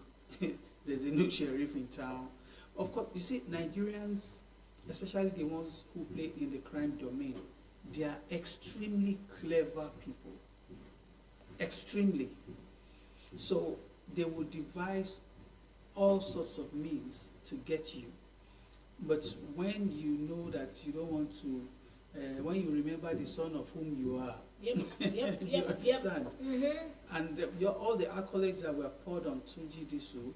there's a new sheriff in town. Of course, you see, Nigerians, especially the ones who play in the crime domain, they are extremely clever people. Extremely. So they will devise all sorts of means to get you. But when you know that you don't want to, when you remember the son of whom you are, you understand? And all the accolades that were poured on Tunji Disu,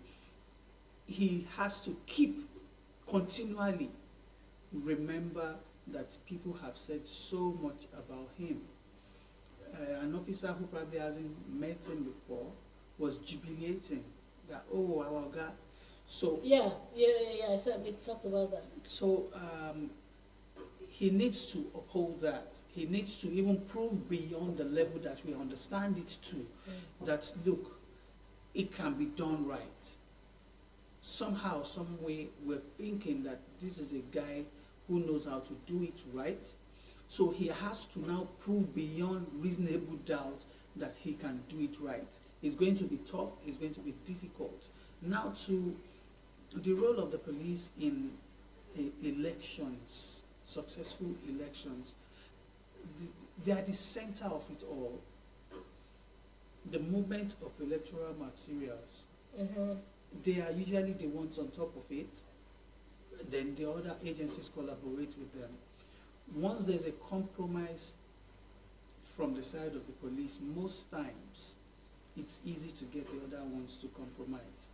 he has to keep continually remember that people have said so much about him. An officer who probably hasn't met him before was jubilating that, oh, our God. So I said we talked about that. So he needs to uphold that. He needs to even prove beyond the level that we understand it to, that look, it can be done right. Somehow, some way, we're thinking that this is a guy who knows how to do it right. So he has to now prove beyond reasonable doubt that he can do it right. It's going to be tough. It's going to be difficult. Now to the role of the police in elections, successful elections, they are the center of it all. The movement of electoral materials, they are usually the ones on top of it. Then the other agencies collaborate with them. Once there's a compromise from the side of the police, most times it's easy to get the other ones to compromise.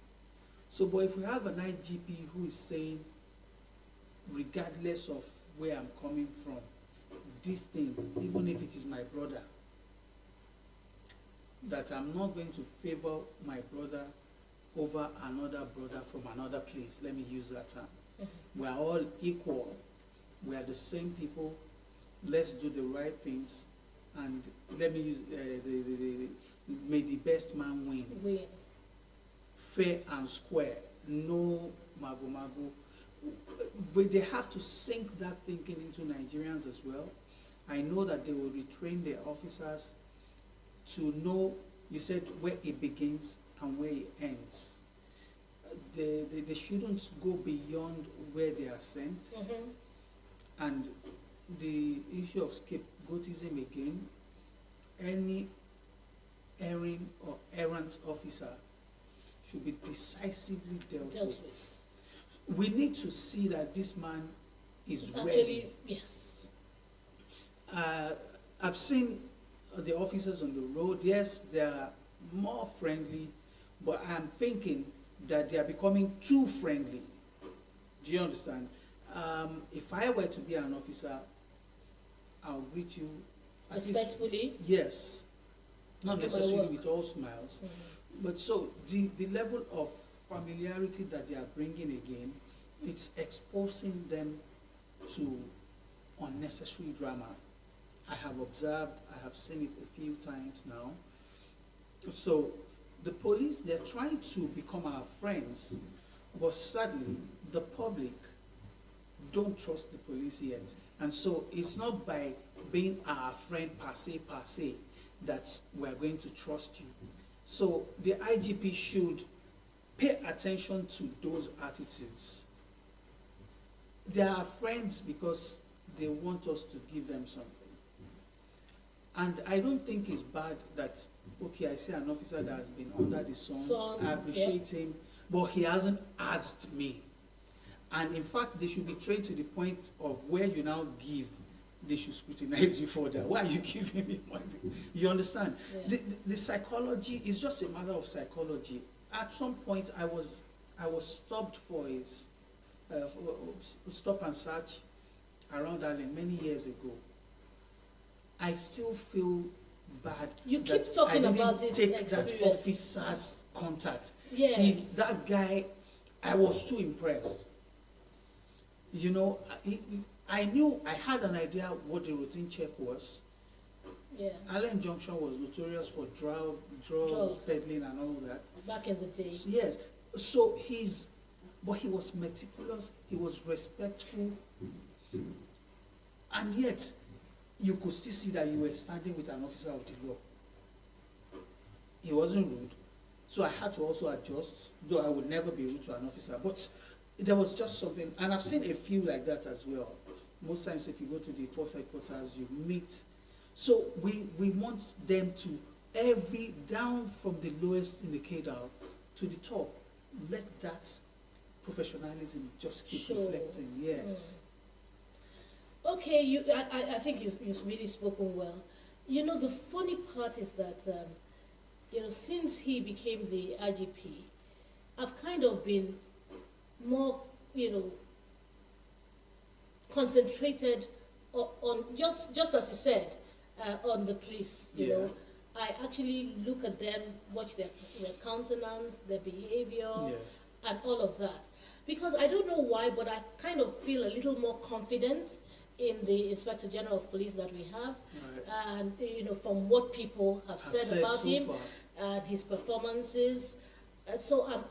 So, but if we have an IGP who is saying, regardless of where I'm coming from, this thing, even if it is my brother, that I'm not going to favor my brother over another brother from another place. Let me use that term. We are all equal. We are the same people. Let's do the right things. And let me use may the best man win. Fair and square. No mago. But they have to sink that thinking into Nigerians as well. I know that they will retrain their officers to know you said where it begins and where it ends. They shouldn't go beyond where they are sent. And the issue of scapegoatism again, any erring or errant officer should be decisively dealt with. We need to see that this man is ready. Actually, yes. I've seen the officers on the road. Yes, they are more friendly, but I'm thinking that they are becoming too friendly. Do you understand? If I were to be an officer, I'll greet you at least- Respectfully. yes, not After my necessarily work. with all smiles, but so the level of familiarity that they are bringing again, it's exposing them to unnecessary drama. I have observed, I have seen it a few times now. So the police, they're trying to become our friends, but sadly, the public don't trust the police yet. And so it's not by being our friend per se, that we're going to trust you. So the IGP should pay attention to those attitudes. They are friends because they want us to give them something. And I don't think it's bad that, okay, I see an officer that has been under the sun, I appreciate him, but he hasn't asked me. And in fact, they should be trained to the point of where you now give, they should scrutinize you for that. Why are you giving me money? You understand? Yeah. The psychology is just a matter of psychology. At some point, I was stopped for a stop and search around Allen many years ago. I still feel bad. You keep that talking I didn't about this take that experience. officer's contact. Yes. That guy, I was too impressed. You know, I knew, I had an idea what the routine check was. Yeah. Allen Junction was notorious for drugs peddling and all that. Back in the day. Yes. So but he was meticulous, he was respectful, and yet you could still see that you were standing with an officer of the law. He wasn't rude, so I had to also adjust, though I would never be rude to an officer, but there was just something, and I've seen a few like that as well. Most times if you go to the force headquarters, you meet. So we want them to, down from the lowest in the cadre to the top, let that professionalism just keep reflecting. Yes. Okay, I think you've really spoken well. You know, the funny part is that, you know, since he became the IGP, I've kind of been more, you know, concentrated on just as you said, on the police, you know. I actually look at them, watch their countenance, their behavior, and all of that. Because I don't know why, but I kind of feel a little more confident in the Inspector General of Police that we have, and you know, from what people have said about so him far, and his performances. So I'm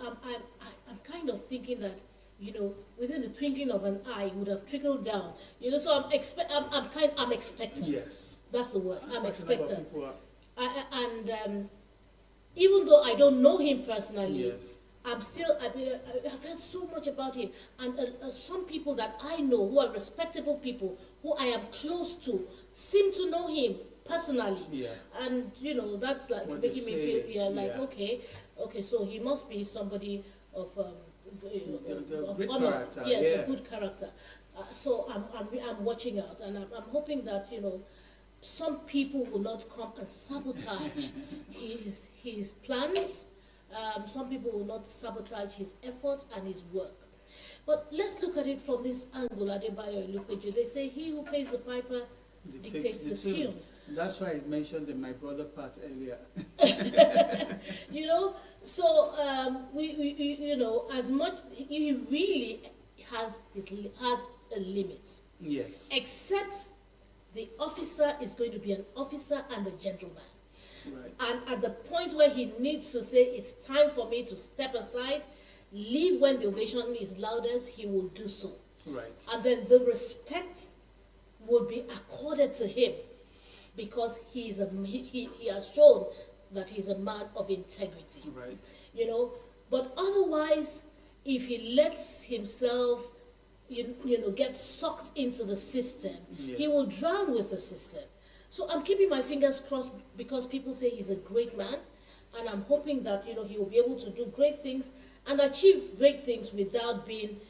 kind of thinking that, you know, within the twinkling of an eye, it would have trickled down. You know, so I'm expectant. Yes. That's the word. I'm expectant. And Even though I don't know him personally, yes. I've heard so much about him, and some people that I know who are respectable people who I am close to seem to know him personally. Yeah. And you know, that's like What making they me say, feel like yeah. okay, so he must be somebody of Great honor. character, Yes, yeah. a good character. So I'm watching out, and I'm hoping that, you know, some people will not come and sabotage his plans. Some people will not sabotage his efforts and his work. But let's look at it from this angle, Adebayo Ilupeju. They say he who pays the piper dictates the tune. That's why I mentioned in my brother part earlier. You know, so we you know, as much he really has a limit. Yes. Except the officer is going to be an officer and a gentleman. Right. And at the point where he needs to say, it's time for me to step aside, leave when the ovation is loudest, he will do so. Right. And then the respect will be accorded to him because he has shown that he's a man of integrity. Right. You know, but otherwise, if he lets himself, get sucked into the system, Yes. he will drown with the system. So I'm keeping my fingers crossed because people say he's a great man, and I'm hoping that, he will be able to do great things and achieve great things without being,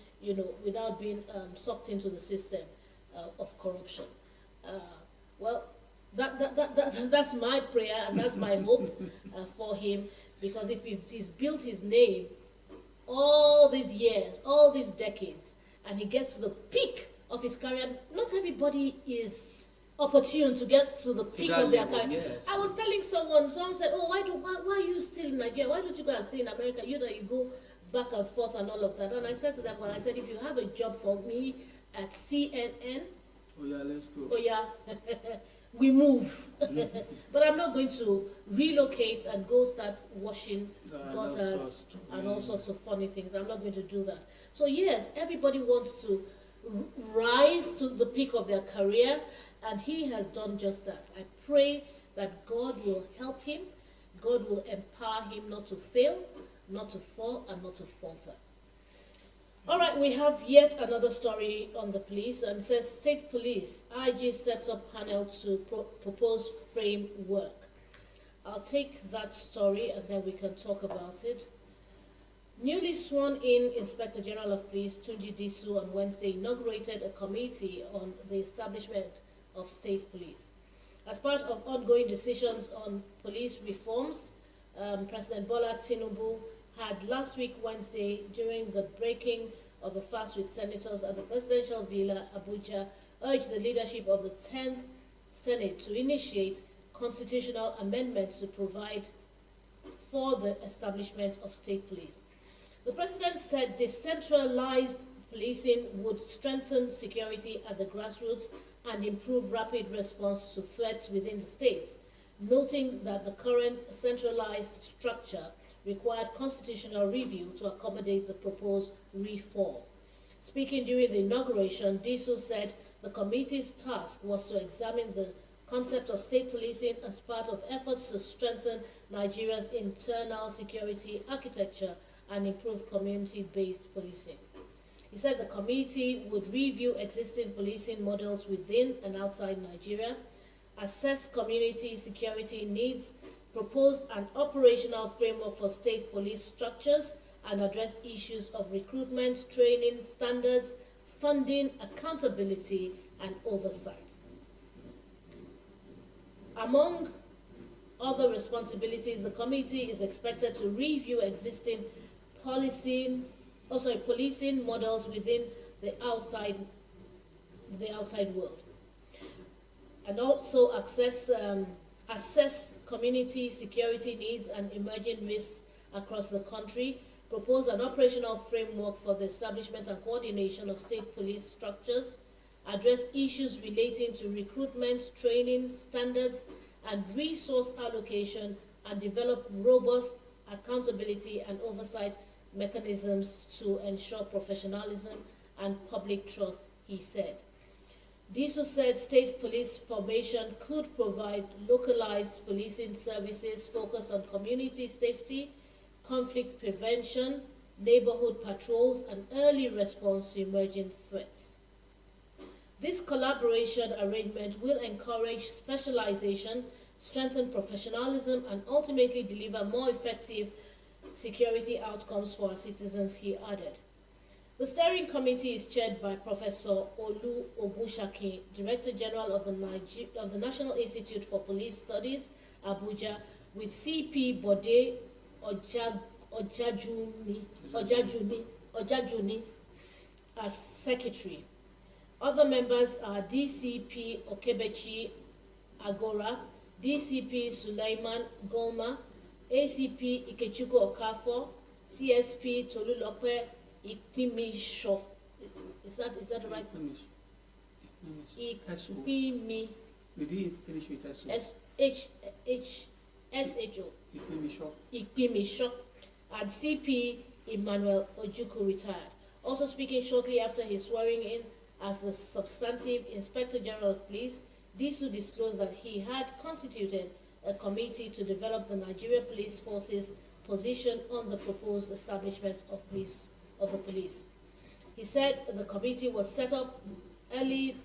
sucked into the system of corruption. Well, that's my prayer and that's my hope for him, because if he's built his name all these years, all these decades, and he gets to the peak of his career, not everybody is opportune to get to the peak that of their level, career. yes. I was telling someone said, oh, why are you still in Nigeria? Why don't you go and stay in America? You go back and forth and all of that. And I said to them, if you have a job for me at CNN, Oh yeah, let's go. oh yeah, we move. But I'm not going to relocate and go start washing gutters and all sorts of funny things. I'm not going to do that. So yes, everybody wants to rise to the peak of their career, and he has done just that. I pray that God will help him, God will empower him not to fail, not to fall, and not to falter. All right, we have yet another story on the police, and it says State Police, AGEGE sets up panel to propose framework. I'll take that story and then we can talk about it. Newly sworn in Inspector General of Police Tunji Disu on Wednesday inaugurated a committee on the establishment of state police. As part of ongoing decisions on police reforms, President Bola Tinubu had last week Wednesday, during the breaking of a fast with senators at the presidential villa, Abuja, urged the leadership of the 10th Senate to initiate constitutional amendments to provide for the establishment of state police. The president said decentralized policing would strengthen security at the grassroots and improve rapid response to threats within the states, noting that the current centralized structure required constitutional review to accommodate the proposed reform. Speaking during the inauguration, Disu said the committee's task was to examine the concept of state policing as part of efforts to strengthen Nigeria's internal security architecture and improve community-based policing. He said the committee would review existing policing models within and outside Nigeria, assess community security needs, propose an operational framework for state police structures, and address issues of recruitment, training, standards, funding, accountability, and oversight. Among other responsibilities, the committee is expected to review existing policing models within the outside world, and also assess community security needs and emerging risks across the country, propose an operational framework for the establishment and coordination of state police structures, address issues relating to recruitment, training, standards, and resource allocation, and develop robust accountability and oversight mechanisms to ensure professionalism and public trust, he said. Disu said state police formation could provide localized policing services focused on community safety, conflict prevention, neighborhood patrols, and early response to emerging threats. This collaboration arrangement will encourage specialization, strengthen professionalism, and ultimately deliver more effective security outcomes for our citizens, he added. The steering committee is chaired by Professor Olu Ogunshakin, Director General of the National Institute for Police Studies, Abuja, with CP Bode Ojajuni as secretary. Other members are DCP Okebechi Agora, DCP Suleiman Golma, ACP Ikechukwu Okafor, CSP Tolulope Ikpimisho. Is that the right? Ikpimi. We didn't finish with SO. Ikpimisho. And CP Emmanuel Ojukwu retired. Also speaking shortly after his swearing in as the substantive Inspector General of Police, Disu disclosed that he had constituted a committee to develop the Nigeria Police Force's position on the proposed establishment of the police. He said the committee was set up early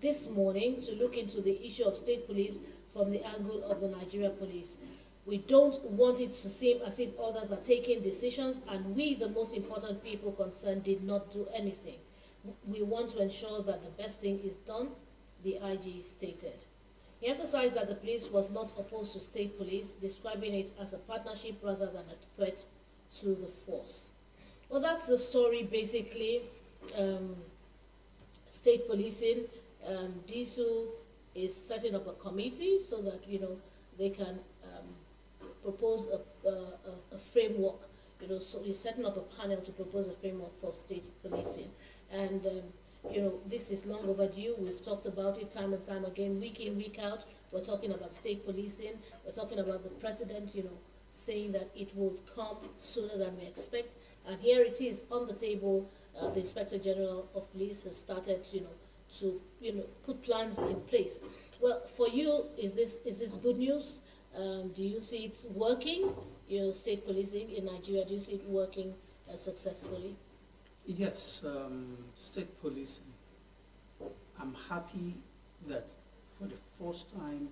this morning to look into the issue of state police from the angle of the Nigeria police. We don't want it to seem as if others are taking decisions and we, the most important people concerned, did not do anything. We want to ensure that the best thing is done, the IG stated. He emphasized that the police was not opposed to state police, describing it as a partnership rather than a threat to the force. Well, that's the story basically. State policing, DSU is setting up a committee so that, they can propose a framework. So he's setting up a panel to propose a framework for state policing. And, this is long overdue. We've talked about it time and time again, week in, week out. We're talking about state policing. We're talking about the president, saying that it will come sooner than we expect. And here it is on the table. The Inspector General of Police has started, to put plans in place. Well, for you, is this good news? Do you see it working? State policing in Nigeria, do you see it working successfully? Yes, state policing. I'm happy that for the first time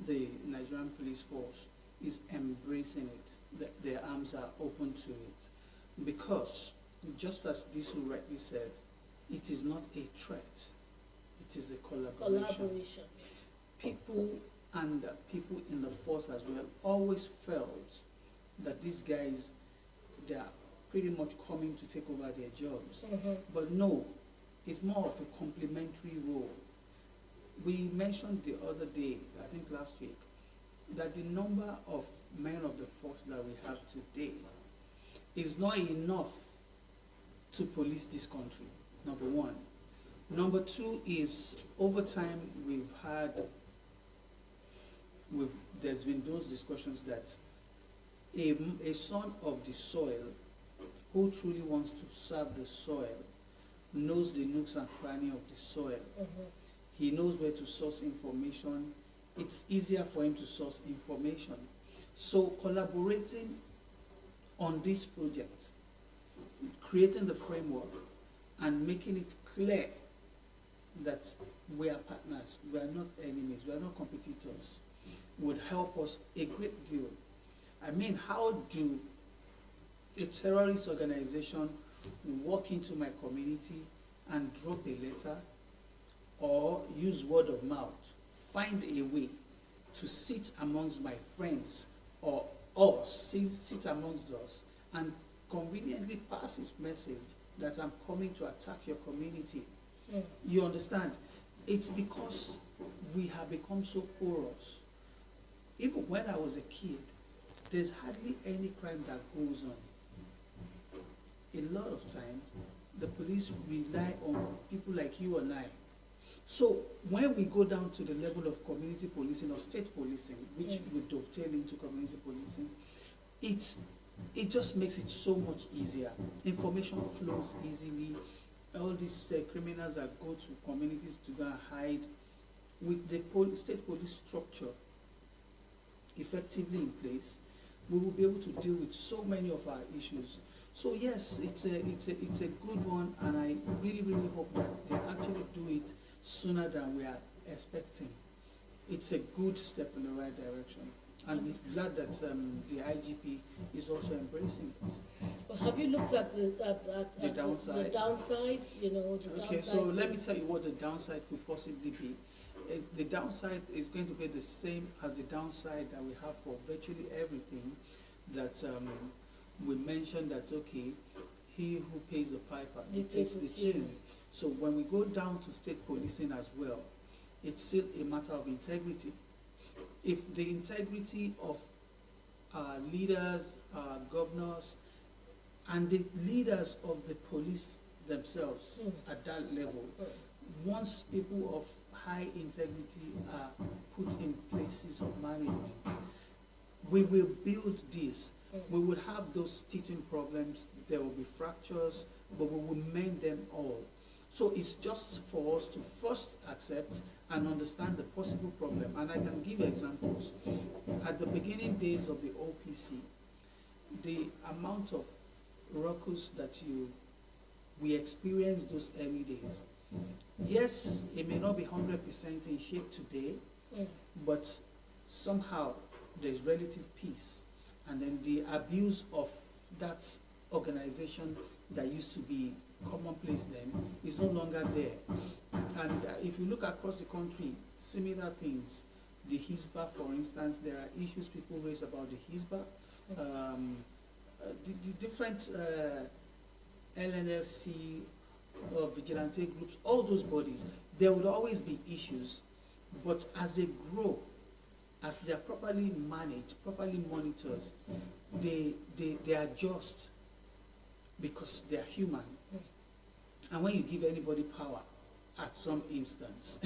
the Nigerian police force is embracing it, that their arms are open to it, because just as Disu rightly said, it is not a threat, it is a collaboration. People and people in the force as well always felt that these guys, they are pretty much coming to take over their jobs. But no, it's more of a complementary role. We mentioned the other day, I think last week, that the number of men of the force that we have today is not enough to police this country, number one. Number two is, over time, there's been those discussions that a son of the soil who truly wants to serve the soil knows the nooks and crannies of the soil. He knows where to source information. It's easier for him to source information. So collaborating on this project, creating the framework and making it clear that we are partners, we are not enemies, we are not competitors, would help us a great deal. I mean, how do a terrorist organization walk into my community and drop a letter or use word of mouth, find a way to sit amongst my friends or us, sit amongst us and conveniently pass his message that I'm coming to attack your community? You understand? It's because we have become so porous. Even when I was a kid, there's hardly any crime that goes on. A lot of times, the police rely on people like you and I. So when we go down to the level of community policing or state policing, which would dovetail into community policing, it just makes it so much easier. Information flows easily. All these criminals that go to communities to go and hide, with the state police structure effectively in place, we will be able to deal with so many of our issues. So yes, it's a good one, and I really hope that they actually do it sooner than we are expecting. It's a good step in the right direction, and we're glad that the IGP is also embracing it. Well, have you looked at the downside? The downsides, Okay, so let me tell you what the downside could possibly be. The downside is going to be the same as the downside that we have for virtually everything that we mentioned, that, okay, he who pays the piper, he takes the tune. So when we go down to state policing as well, it's still a matter of integrity. If the integrity of our leaders, our governors, and the leaders of the police themselves at that level, once people of high integrity are put in places of management, we will build this. We will have those teething problems, there will be fractures, but we will mend them all. So it's just for us to first accept and understand the possible problem. And I can give examples. At the beginning days of the OPC, the amount of ruckus that we experienced those early days. Yes, it may not be 100% in shape today, but somehow there's relative peace. And then the abuse of that organization that used to be commonplace then is no longer there. And if you look across the country, similar things. The Hisba, for instance, there are issues people raise about the Hisba. The different LNLC or vigilante groups, all those bodies, there would always be issues. But as they grow, as they are properly managed, properly monitored, they adjust because they are human. And when you give anybody power at some instance,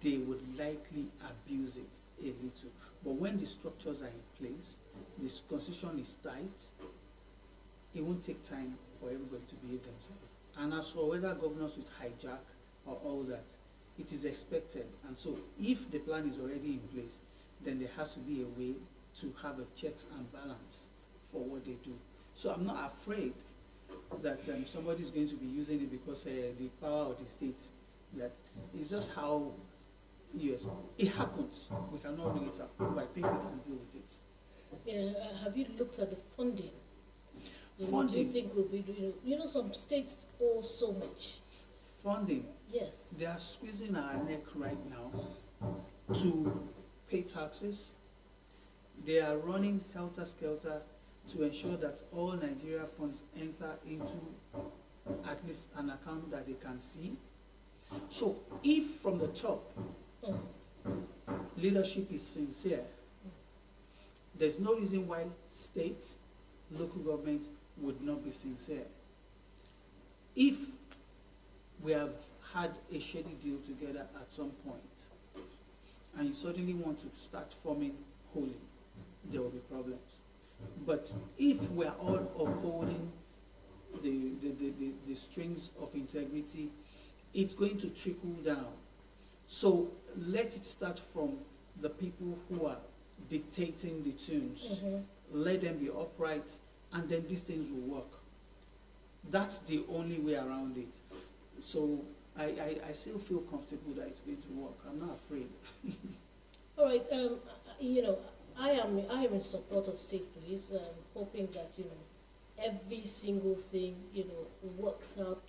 they would likely abuse it a little. But when the structures are in place, the constitution is tight, it won't take time for everybody to behave themselves. And as for whether governors would hijack or all that, it is expected. And so if the plan is already in place, then there has to be a way to have a checks and balance for what they do. So I'm not afraid that somebody is going to be using it because the power of the state, that is just how it happens. We cannot bring it up, but I think we can deal with it. Yeah, have you looked at the funding? Funding. Do you think we'll be doing? Some states owe so much. Funding. Yes. They are squeezing our neck right now to pay taxes. They are running helter-skelter to ensure that all Nigeria funds enter into at least an account that they can see. So if from the top, leadership is sincere, there's no reason why state, local government would not be sincere. If we have had a shady deal together at some point, and you suddenly want to start forming wholly, there will be problems. But if we are all upholding the strings of integrity, it's going to trickle down. So let it start from the people who are dictating the tunes. Let them be upright, and then these things will work. That's the only way around it. So I still feel comfortable that it's going to work. I'm not afraid. All right. I am in support of state police, hoping that every single thing works out.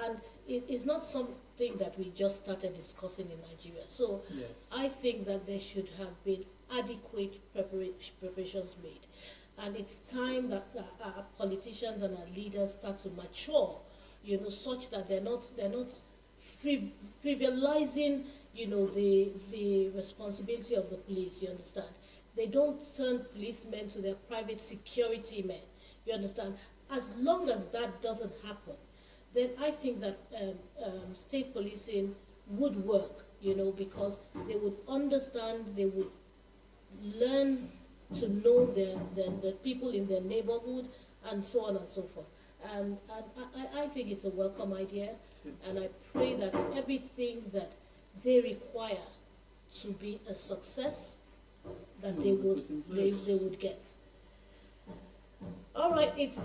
And it is not something that we just started discussing in Nigeria. So Yes. I think that there should have been adequate preparations made, and it's time that our politicians and our leaders start to mature, such that they're not trivializing the responsibility of the police. You understand? They don't turn policemen to their private security men. You understand? As long as that doesn't happen, then I think that state policing would work, because they would understand, they would learn to know the people in their neighborhood, and so on and so forth. And I think it's a welcome idea, and I pray that everything that they require to be a success, that they would get. All right, it's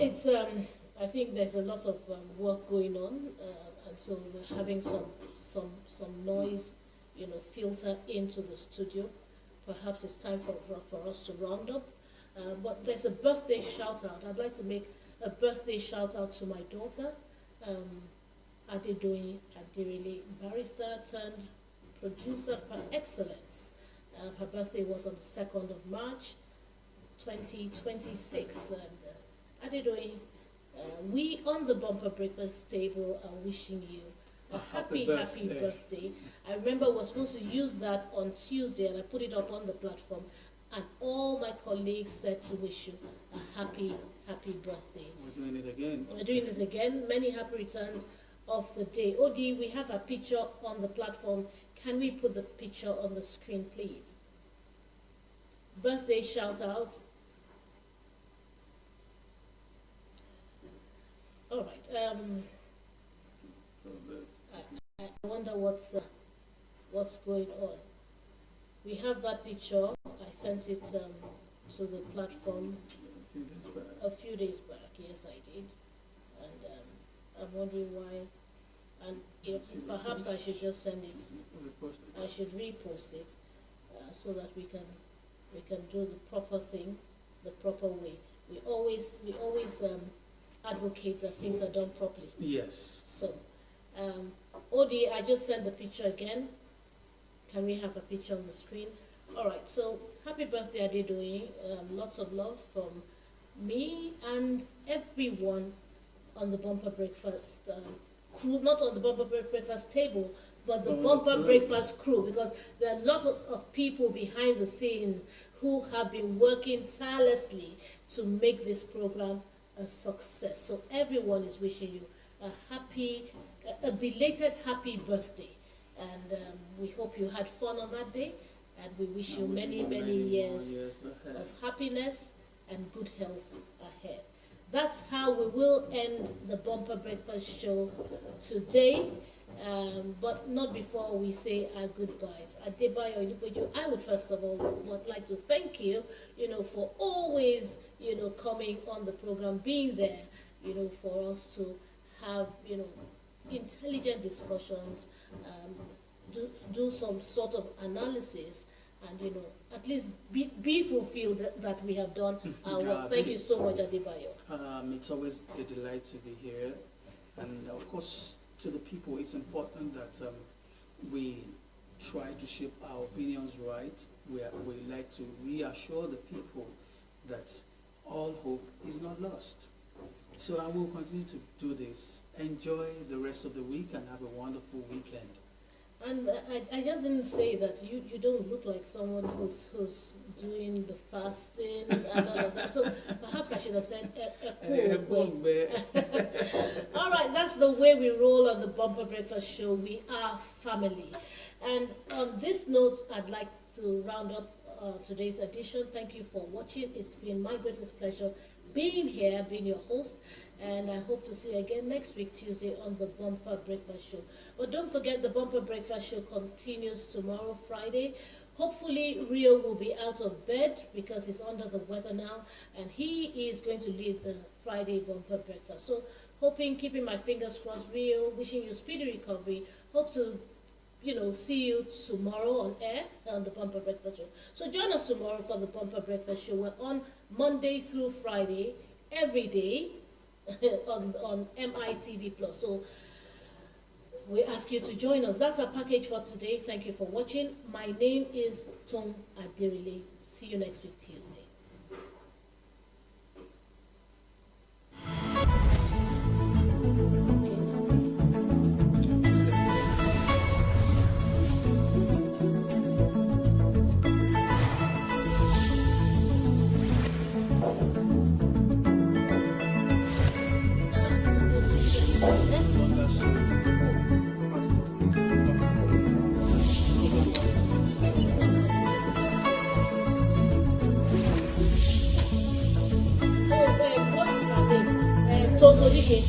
I think there's a lot of work going on, and so we're having some noise, filter into the studio. Perhaps it's time for us to round up. But there's a birthday shout out. I'd like to make a birthday shout out to my daughter, Adedoyin Adirili, barrister turned producer par excellence. Her birthday was on the 2nd of March, 2026. And Adedoyin, we on the Bumper Breakfast table are wishing you a happy birthday. I remember we're supposed to use that on Tuesday, and I put it up on the platform, and all my colleagues said to wish you a happy birthday. We're doing it again. We're doing it again. Many happy returns of the day. Odi, we have a picture on the platform. Can we put the picture on the screen, please? Birthday shout out. All right. I wonder what's going on. We have that picture. I sent it to the platform a few days back. Yes, I did. And I'm wondering why. And perhaps I should just send it. I should repost it so that we can do the proper thing, the proper way. We always advocate that things are done properly. Yes. So, Odi, I just sent the picture again. Can we have a picture on the screen? All right. So, happy birthday, Adedoyin. Lots of love from me and everyone on the Bumper Breakfast crew, not on the Bumper Breakfast table, but the Bumper Breakfast crew, because there are lots of people behind the scenes who have been working tirelessly to make this program a success. So everyone is wishing you a belated happy birthday. And we hope you had fun on that day. And we wish you many, many years of happiness and good health ahead. That's how we will end the Bumper Breakfast show today. But not before we say our goodbyes. Adebayo Olupeju, I would first of all would like to thank you, for always, coming on the program, being there, for us to have, intelligent discussions, do some sort of analysis, and, at least be fulfilled that we have done our work. Thank you so much, Adebayo. It's always a delight to be here. And of course, to the people, it's important that we try to shape our opinions right. We like to reassure the people that all hope is not lost. So I will continue to do this. Enjoy the rest of the week and have a wonderful weekend. And I just didn't say that you don't look like someone who's doing the fasting and all of that. So perhaps I should have said a cool way. All right, that's the way we roll on the Bumper Breakfast Show. We are family. And on this note, I'd like to round up today's edition. Thank you for watching. It's been my greatest pleasure being here, being your host. And I hope to see you again next week, Tuesday, on the Bumper Breakfast Show. But don't forget, the Bumper Breakfast Show continues tomorrow, Friday. Hopefully, Rio will be out of bed because he's under the weather now. And he is going to lead the Friday Bumper Breakfast. So, keeping my fingers crossed, Rio, wishing you speedy recovery. Hope to, see you tomorrow on air on the Bumper Breakfast Show. So, join us tomorrow for the Bumper Breakfast Show. We're on Monday through Friday, every day. on MITV Plus. So we ask you to join us. That's our package for today. Thank you for watching. My name is Tom Adirile. See you next week, Tuesday. Totally.